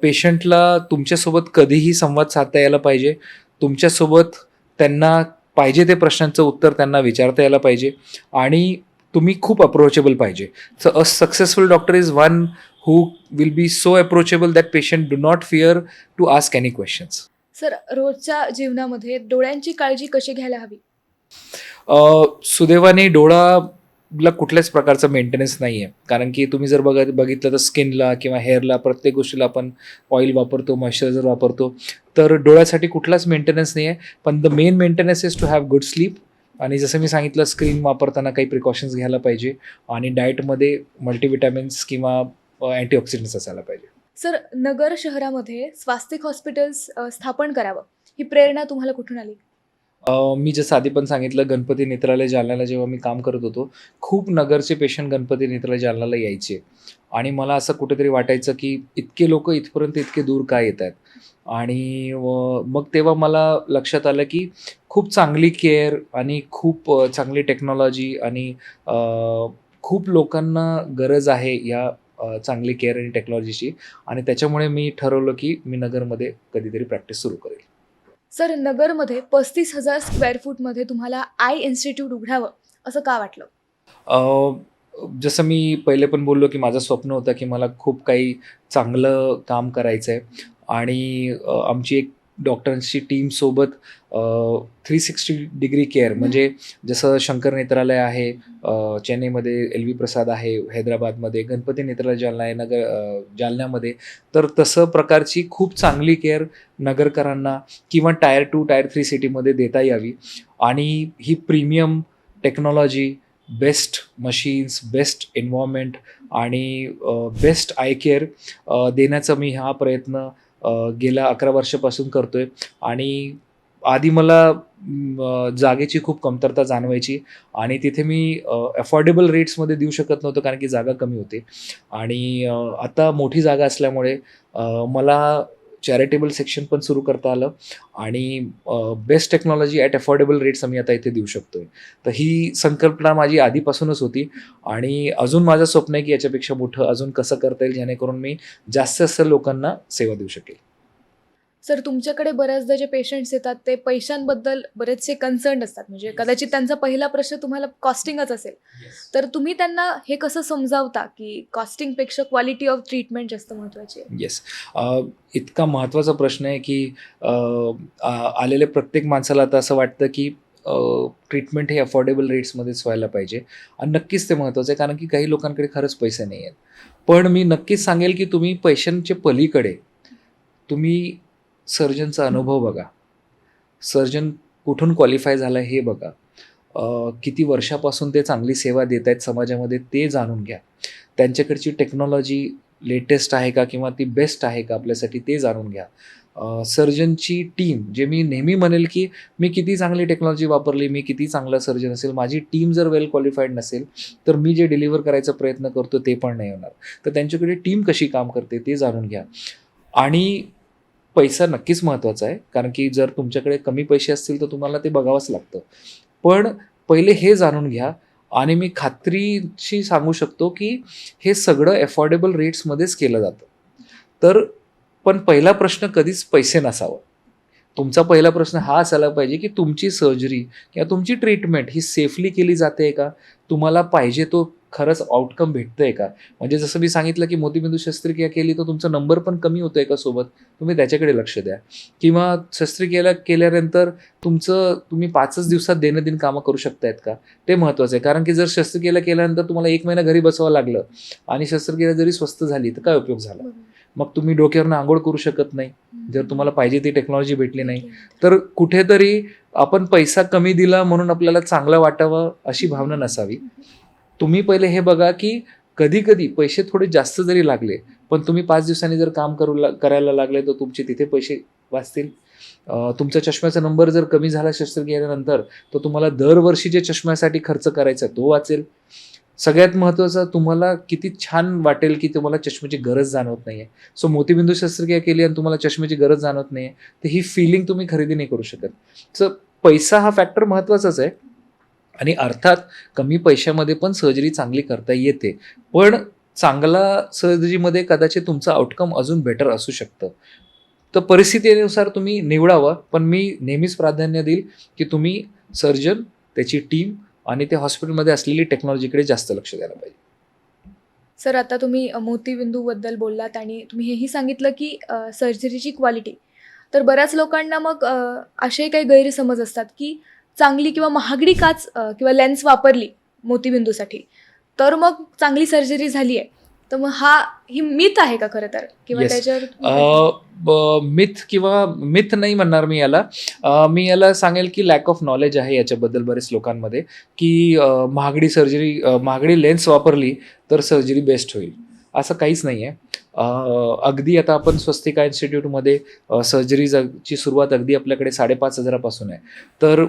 [SPEAKER 1] पेशंटला तुमच्यासोबत कधीही संवाद साधता यायला पाहिजे. तुमच्यासोबत त्यांना पाहिजे ते प्रश्नांचं उत्तर त्यांना विचारता यायला पाहिजे आणि तुम्ही खूप अप्रोचेबल पाहिजे. So a successful doctor is one who will be so approachable that patient do not fear to ask any questions.
[SPEAKER 2] Sir रोजच्या जीवनामध्ये डोळ्यांची काळजी कशी घ्यायला हवी?
[SPEAKER 1] सुदैवाने डोळाला कुठल्याच प्रकारचा मेंटेनन्स नाही आहे. कारण की तुम्ही जर बघितलं तर स्किनला किंवा हेअरला प्रत्येक गोष्टीला आपण ऑइल वापरतो, मॉइश्चरायझर वापरतो. तर डोळ्यासाठी कुठलाच मेंटेनन्स नाही आहे. पण the main maintenance is to have good sleep. आणि जसं मी सांगितलं, स्क्रीन वापरताना काही प्रिकॉशन्स घ्यायला पाहिजे आणि डाएटमध्ये मल्टीविटॅमिन्स किंवा अँटीऑक्सिडंट्स असायला पाहिजे.
[SPEAKER 2] सर नगर शहरामध्ये स्वास्तिक हॉस्पिटल्स स्थापन करावं ही प्रेरणा तुम्हाला कुठून आली?
[SPEAKER 1] मी जसं आधी पण सांगितलं, गणपती नेत्रालय जालन्याला जेव्हा मी काम करत होतो, खूप नगरचे पेशंट गणपती नेत्रालय जालन्याला यायचे आणि मला असं कुठेतरी वाटायचं की इतके लोक इथपर्यंत इतके दूर का येत आहेत. आणि मग तेव्हा मला लक्षात आलं की खूप चांगली केअर आणि खूप चांगली टेक्नॉलॉजी आणि खूप लोकांना गरज आहे या चांगली केअर आणि टेक्नॉलॉजीची, आणि त्याच्यामुळे मी ठरवलं की मी नगरमध्ये कधीतरी प्रॅक्टिस सुरू करेल.
[SPEAKER 2] सर नगरमध्ये 35,000 स्क्वेअर फूटमध्ये तुम्हाला आय इन्स्टिट्यूट उघडावं असं का वाटलं?
[SPEAKER 1] जसं मी पहिले पण बोललो की माझं स्वप्न होतं की मला खूप काही चांगलं काम करायचं आहे आणि आमची एक डॉक्टरांची टीमसोबत 360 डिग्री केअर म्हणजे जसं शंकर नेत्रालय आहे चेन्नईमध्ये, LV प्रसाद आहे हैदराबादमध्ये, गणपती नेत्रालय जालना आहे जालन्यामध्ये, तर तसं प्रकारची खूप चांगली केअर नगरकरांना किंवा टायर 2 टायर 3 सिटीमध्ये देता यावी. आणि ही premium technology, best machines, best environment आणि बेस्ट आय केअर देण्याचा मी हा प्रयत्न गेल्या 11 वर्षापासून करतो आहे. आणि आधी मला जागेची खूप कमतरता जाणवायची आणि तिथे मी अफोर्डेबल रेट्समध्ये देऊ शकत नव्हतो कारण की जागा कमी होती. आणि आता मोठी जागा असल्यामुळे मला चॅरिटेबल सेक्शन पण सुरू करता आलं आणि best technology at affordable rates आम्ही आता इथे देऊ शकतो आहे. तर ही संकल्पना माझी आधीपासूनच होती आणि अजून माझं स्वप्न आहे की याच्यापेक्षा मोठं अजून कसं करता येईल जेणेकरून मी जास्त लोकांना सेवा देऊ शकेल.
[SPEAKER 2] सर, तुमच्याकडे बऱ्याचदा जे पेशंट्स येतात ते पैशांबद्दल बरेचसे कन्सर्न असतात, म्हणजे कदाचित त्यांचा पहिला प्रश्न तुम्हाला कॉस्टिंगच असेल. तर तुम्ही त्यांना हे कसं समजावता की कॉस्टिंगपेक्षा क्वालिटी ऑफ ट्रीटमेंट जास्त महत्त्वाची आहे?
[SPEAKER 1] येस. इतका महत्त्वाचा प्रश्न आहे की आलेल्या प्रत्येक माणसाला आता असं वाटतं की ट्रीटमेंट हे अफोर्डेबल रेट्समध्येच व्हायला पाहिजे आणि नक्कीच ते महत्त्वाचं आहे कारण की काही लोकांकडे खरंच पैसे नाही आहेत. पण मी नक्कीच सांगेल की तुम्ही पैशांच्या पलीकडे तुम्ही सर्जनचा अनुभव बघा. सर्जन कुठून क्वालिफाय झाला हे बघा. किती वर्षापासून ते चांगली सेवा देत आहेत समाजामध्ये ते जाणून घ्या. त्यांच्याकडची टेक्नॉलॉजी लेटेस्ट आहे का किंवा ती बेस्ट आहे का आपल्यासाठी ते जाणून घ्या. सर्जनची टीम, जे मी नेहमी म्हणेल की मी किती चांगली टेक्नॉलॉजी वापरली, मी किती चांगला सर्जन असेल, माझी टीम जर वेल क्वालिफाईड नसेल तर मी जे डिलिव्हर करायचा प्रयत्न करतो ते पण नाही होणार. तर त्यांच्याकडे टीम कशी काम करते ते जाणून घ्या. आणि पैसा नक्कीच महत्त्वाचा आहे कारण की जर तुमच्याकडे कमी पैसे असतील तर तुम्हाला ते बघावंच लागतं. पण पहिले हे जाणून घ्या आणि मी खात्रीशी सांगू शकतो की हे सगळं अफोर्डेबल रेट्समध्येच केलं जातं. तर पण पहिला प्रश्न कधीच पैसे नसावं. तुमचा पहिला प्रश्न हा असायला पाहिजे की तुमची सर्जरी किंवा तुमची ट्रीटमेंट ही सेफली केली जाते का, तुम्हाला पाहिजे तो खरंच आउटकम भेटतंय का. म्हणजे जसं मी सांगितलं की मोतीबिंदू शस्त्रक्रिया केली तर तुमचा नंबर पण कमी होतोय का सोबत, तुम्ही त्याच्याकडे लक्ष द्या. किंवा शस्त्रक्रिया केल्यानंतर तुम्ही 5च दिवसात दैनंदिन कामं करू शकतायत का, ते महत्त्वाचं आहे. कारण की जर शस्त्रक्रिया केल्यानंतर तुम्हाला 1 महिना घरी बसवावं लागलं आणि शस्त्रक्रिया जरी स्वस्त झाली तर काय उपयोग झाला. मग तुम्ही डोक्यावरनं आंघोळ करू शकत नाही जर तुम्हाला पाहिजे ती टेक्नॉलॉजी भेटली नाही. तर कुठेतरी आपण पैसा कमी दिला म्हणून आपल्याला चांगलं वाटावं अशी भावना नसावी. तुम्ही पहिले हे बघा की कधी कधी पैसे थोडे जास्त जरी लागले पण तुम्ही 5 दिवसांनी जर काम करायला लागले तर तुमचे तिथे पैसे वाचतील. तुमचा चष्म्याचा नंबर जर कमी झाला शस्त्रक्रियेनंतर तर तुम्हाला दरवर्षी जे चष्म्यासाठी खर्च करायचा तो वाचेल. सगळ्यात महत्त्वाचं, तुम्हाला किती छान वाटेल की तुम्हाला चष्म्याची गरज जाणवत नाही आहे. सो मोतीबिंदू शस्त्रक्रिया केली आणि तुम्हाला चष्म्याची गरज जाणवत नाही आहे तर ही फिलिंग तुम्ही खरेदी नाही करू शकत. सो पैसा हा फॅक्टर महत्त्वाचाच आहे आणि अर्थात कमी पैशामध्ये पण सर्जरी चांगली करता येते. पण चांगला सर्जरीमध्ये कदाचित तुमचं आउटकम अजून बेटर असू शकतं. तर परिस्थितीनुसार तुम्ही निवडावं. पण मी नेहमीच प्राधान्य देईल की तुम्ही सर्जन, त्याची टीम आणि त्या हॉस्पिटलमध्ये असलेली टेक्नॉलॉजीकडे जास्त लक्ष द्यायला पाहिजे.
[SPEAKER 2] सर, आता तुम्ही मोतीबिंदूबद्दल बोललात आणि तुम्ही हेही सांगितलं की सर्जरीची क्वालिटी. तर बऱ्याच लोकांना मग असे काही गैरसमज असतात की चांगली किंवा महागडी काच किंवा लेन्स वापरली मोतीबिंदूसाठी तर मग चांगली सर्जरी झाली आहे. तर मग ही मिथ आहे का खरं तर, किंवा
[SPEAKER 1] Yes.
[SPEAKER 2] त्याच्यावर
[SPEAKER 1] मिथ नाही म्हणणार मी याला. मी याला सांगेल की लॅक ऑफ नॉलेज आहे याच्याबद्दल बरेच लोकांमध्ये की महागडी लेन्स वापरली तर सर्जरी बेस्ट होईल, असं काहीच नाही आहे. अगदी आता आपण स्वस्तिका इन्स्टिट्यूटमध्ये सर्जरीची सुरुवात अगदी आपल्याकडे 5,500 आहे. तर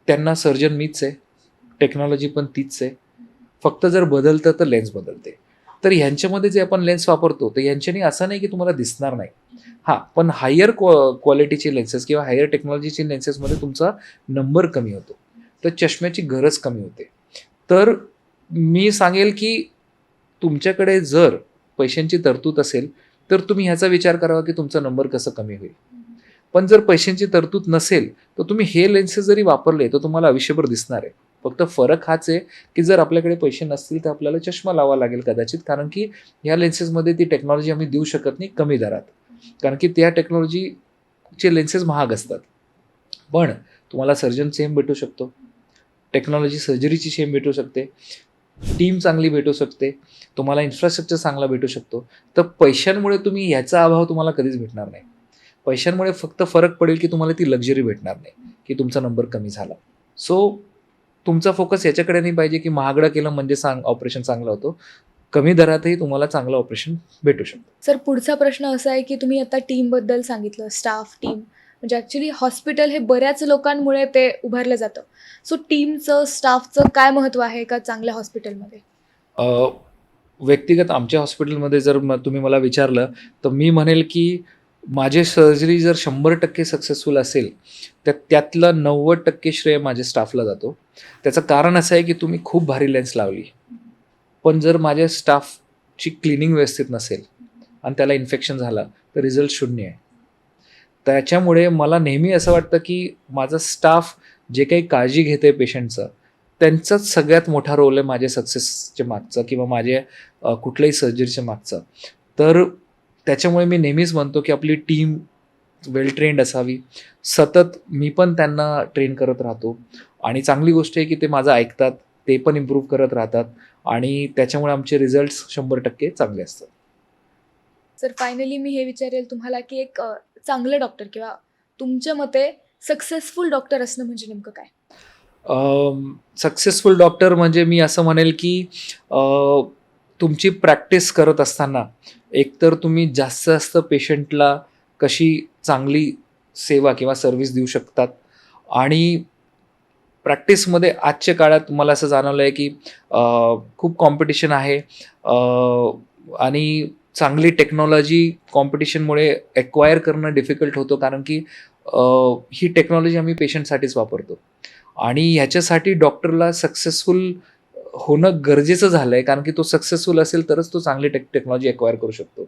[SPEAKER 1] त्यांना सर्जन मीच आहे, टेक्नॉलॉजी पण तीच आहे, फक्त जर बदलतं तर लेन्स बदलते. तर ह्यांच्यामध्ये जे आपण लेन्स वापरतो तर ह्यांच्यानी असं नाही की तुम्हाला दिसणार नाही. हां, पण हायर क्वालिटीचे लेन्सेस किंवा हायर टेक्नॉलॉजीचे लेन्सेसमध्ये तुमचा नंबर कमी होतो, तर चष्म्याची गरज कमी होते. तर मी सांगेल की तुमच्याकडे जर पैशांची तरतूद असेल तर तुम्ही ह्याचा विचार करावा की तुमचा नंबर कसं कमी होईल. पण जर पैशांची तरतूद नसेल तर तुम्ही हे लेन्सेस जरी वापरले तर तुम्हाला आयुष्यभर दिसणार आहे. फक्त फरक हाच आहे की जर आपल्याकडे पैसे नसतील तर आपल्याला चष्मा लावावा लागेल कदाचित, कारण की ह्या लेन्सेसमध्ये ती टेक्नॉलॉजी आम्ही देऊ शकत नाही कमी दरात, कारण की त्या टेक्नॉलॉजी चे लेन्सेस महाग असतात, पण तुम्हाला सर्जन सेम भेटू शकतो, टेक्नॉलॉजी सर्जरीची सेम भेटू शकते, टीम चांगली भेटू शकते, तुम्हाला इन्फ्रास्ट्रक्चर चांगला भेटू शकतो. तर पैशांमुळे तुम्ही ह्याचा अभाव तुम्हाला कधीच भेटणार नाही. पैशांमुळे फक्त फरक पडेल की तुम्हाला ती लक्झरी भेटणार नाही, की तुमचा नंबर कमी झाला. सो तुमचा फोकस याच्याकडे नाही पाहिजे की महागडं केलं म्हणजे ऑपरेशन चांगलं होतं. कमी दरातही तुम्हाला चांगलं ऑपरेशन भेटू शकतं.
[SPEAKER 2] सर पुढचा प्रश्न असा आहे की तुम्ही आता टीमबद्दल सांगितलं, स्टाफ टीम म्हणजे ॲक्च्युली हॉस्पिटल हे बऱ्याच लोकांमुळे ते उभारलं जातं. सो टीमचं स्टाफचं काय महत्त्व आहे का चांगल्या हॉस्पिटलमध्ये?
[SPEAKER 1] व्यक्तिगत आमच्या हॉस्पिटलमध्ये जर तुम्ही मला विचारलं तर मी म्हणेल की माझे सर्जरी जर 100% सक्सेसफुल असेल तर त्यातलं 90% श्रेय माझ्या स्टाफला जातो. त्याचं कारण असं आहे की तुम्ही खूप भारी लेन्स लावली, पण जर माझ्या स्टाफची क्लिनिंग व्यवस्थित नसेल आणि त्याला इन्फेक्शन झालं तर रिझल्ट शून्य आहे. त्याच्यामुळे मला नेहमी असं वाटतं की माझा स्टाफ जे काही काळजी घेते पेशंटचं, त्यांचाच सगळ्यात मोठा रोल आहे माझ्या सक्सेसच्या मागचा किंवा माझ्या कुठल्याही सर्जरीच्या मागचा. तर त्याच्यामुळे मी नेहमीच म्हणतो की आपली टीम वेल ट्रेंड असावी. सतत मी पण त्यांना ट्रेन करत राहतो आणि चांगली गोष्ट आहे की ते माझं ऐकतात, ते पण इम्प्रूव्ह करत राहतात आणि त्याच्यामुळे आमचे रिझल्ट्स 100% चांगले असतात.
[SPEAKER 2] सर फायनली मी हे विचारेल तुम्हाला की एक चांगलं डॉक्टर किंवा तुमच्या मते सक्सेसफुल डॉक्टर असणं म्हणजे नेमकं काय?
[SPEAKER 1] सक्सेसफुल डॉक्टर म्हणजे मी असं म्हणेल की तुमची प्रॅक्टिस करत असताना एकतर तुम्ही जास्त जास्त पेशंटला कशी चांगली सेवा किंवा सर्व्हिस देऊ शकतात आणि प्रॅक्टिसमध्ये आजच्या काळात मला असं जाणवलं आहे की खूप कॉम्पिटिशन आहे आणि चांगली टेक्नॉलॉजी कॉम्पिटिशनमुळे एक्वायर करणं डिफिकल्ट होतं, कारण की ही टेक्नॉलॉजी आम्ही पेशंटसाठीच वापरतो आणि ह्याच्यासाठी डॉक्टरला सक्सेसफुल होणं गरजेचं झालं आहे, कारण की तो सक्सेसफुल असेल तरच तो चांगली टेक्नॉलॉजी एक्वायर करू शकतो.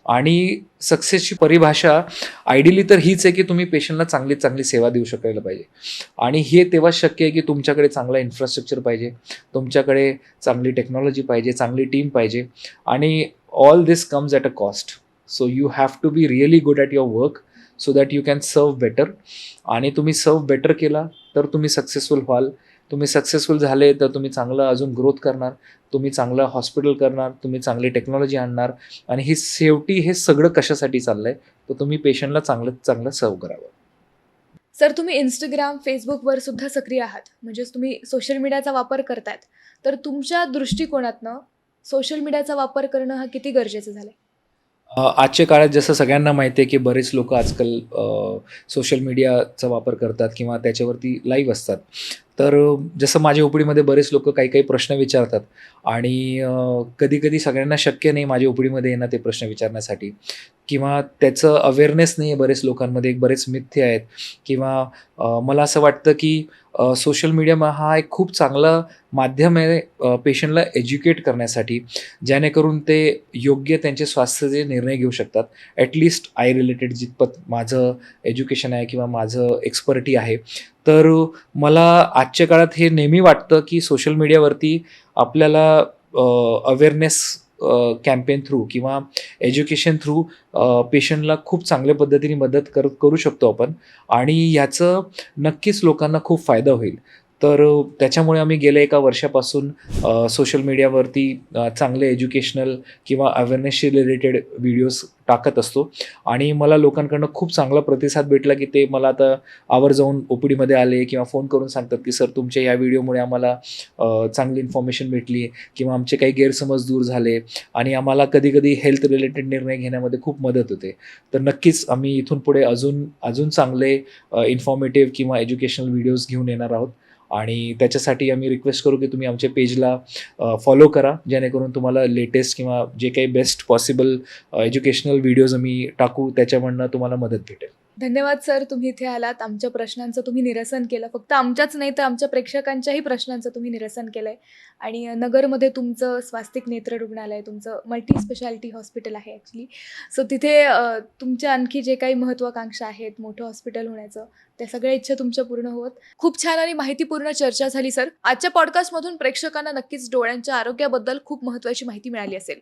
[SPEAKER 1] आणि सक्सेसची परिभाषा आयडियली तर हीच आहे की तुम्ही पेशंटला चांगली सेवा देऊ शकायला पाहिजे आणि हे तेव्हा शक्य आहे की तुमच्याकडे चांगला इन्फ्रास्ट्रक्चर पाहिजे, तुमच्याकडे चांगली टेक्नॉलॉजी पाहिजे, चांगली टीम पाहिजे आणि all this comes at a cost. So you have to be really good at your work so that you can serve better. आणि तुम्ही सर्व बेटर केला तर तुम्ही सक्सेसफुल व्हाल. तुम्ही सक्सेसफुल झाले तर तुम्ही चांगलं अजून ग्रोथ करणार, तुम्ही चांगलं हॉस्पिटल करणार, तुम्ही चांगली टेक्नॉलॉजी आणणार आणि ही शेवटी हे सगळं कशासाठी चाललं आहे, तर तुम्ही पेशंटला चांगलं सर्व करावं.
[SPEAKER 2] सर तुम्ही इंस्टाग्राम, फेसबुकवर सुद्धा सक्रिय आहात, म्हणजेच तुम्ही सोशल मीडियाचा वापर करतायत. तर तुमच्या दृष्टिकोनातनं सोशल मीडियाचा वापर करणं हा किती गरजेचं झालं आहे?
[SPEAKER 1] आजच्या काळात जसं सगळ्यांना माहिती आहे की बरेच लोक आजकाल सोशल मीडियाचा वापर करतात किंवा त्याच्यावरती लाईव्ह असतात. तर जसं माझ्या ओपीडीमध्ये बरेच लोक काही काही प्रश्न विचारतात आणि कधी सगळ्यांना शक्य नाही माझ्या ओपीडीमध्ये येणं ते प्रश्न विचारण्यासाठी किंवा त्याचं अवेअरनेस नाही आहे बरेच लोकांमध्ये, बरेच मिथ्य आहेत किंवा मला असं वाटतं की सोशल मीडिया हा एक खूप चांगला माध्यम आहे पेशंटला एज्युकेट करण्यासाठी, जेणेकरून ते योग्य त्यांचे स्वास्थ्याचे निर्णय घेऊ शकतात. ॲटलिस्ट आय रिलेटेड जितपत माझं एज्युकेशन आहे किंवा माझं एक्सपर्टी आहे. तर मला आजच्या काळात हे नेहमी वाटतं की सोशल मीडियावरती आपल्याला अवेअरनेस कॅम्पेन थ्रू किंवा एज्युकेशन थ्रू पेशंटला खूप चांगल्या पद्धतीने मदत करू शकतो आपण आणि ह्याचं नक्कीच लोकांना खूप फायदा होईल. तर त्याच्यामुळे आम्ही गेल्या एका वर्षापासून सोशल मीडियावरती चांगले एज्युकेशनल किंवा अवेअरनेसशी रिलेटेड व्हिडिओज टाकत असतो आणि मला लोकांकडनं खूप चांगला प्रतिसाद भेटला की ते मला आता आवर्जून ओपीडीमध्ये आले किंवा फोन करून सांगतात की सर तुमच्या या व्हिडिओमुळे आम्हाला चांगली इन्फॉर्मेशन भेटली किंवा आमचे काही गैरसमज दूर झाले आणि आम्हाला कधी हेल्थ रिलेटेड निर्णय घेण्यामध्ये खूप मदत होते. तर नक्कीच आम्ही इथून पुढे अजून चांगले इन्फॉर्मेटिव्ह किंवा एज्युकेशनल व्हिडिओज घेऊन येणार आहोत आणि त्याच्यासाठी आम्ही रिक्वेस्ट करू की तुम्ही आमच्या पेजला फॉलो करा, जेणेकरून तुम्हाला लेटेस्ट किंवा जे काही बेस्ट पॉसिबल एज्युकेशनल व्हिडिओज आम्ही टाकू त्याच्यामधनं तुम्हाला मदत भेटेल.
[SPEAKER 2] धन्यवाद सर, तुम्ही इथे आलात, आमच्या प्रश्नांचं तुम्ही निरसन केलं. फक्त आमच्याच नाही तर आमच्या प्रेक्षकांच्याही प्रश्नांचं तुम्ही निरसन केलं आहे आणि नगरमध्ये तुमचं स्वास्तिक नेत्र रुग्णालय, तुमचं मल्टी स्पेशालिटी हॉस्पिटल आहे ॲक्च्युली. सो तिथे तुमच्या आणखी जे काही महत्त्वाकांक्षा आहेत मोठं हॉस्पिटल होण्याचं, त्या सगळ्या इच्छा तुमच्या पूर्ण होत. खूप छान आणि माहितीपूर्ण चर्चा झाली सर. आजच्या पॉडकास्टमधून प्रेक्षकांना नक्कीच डोळ्यांच्या आरोग्याबद्दल खूप महत्त्वाची माहिती मिळाली असेल.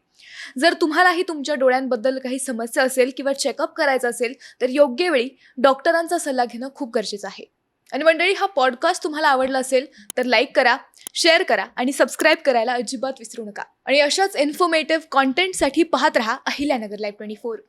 [SPEAKER 2] जर तुम्हालाही तुमच्या डोळ्यांबद्दल काही समस्या असेल किंवा चेकअप करायचं असेल तर योग्य वेळी वेळी डॉक्टरांचा सल्ला घेणं खूप गरजेचं आहे. आणि मंडळी, हा पॉडकास्ट तुम्हाला आवडला असेल तर लाईक करा, शेअर करा आणि सबस्क्राईब करायला अजिबात विसरू नका. आणि अशाच इन्फॉर्मेटिव्ह कॉन्टेंटसाठी पाहत रहा अहिल्यानगर लाईव्ह 24.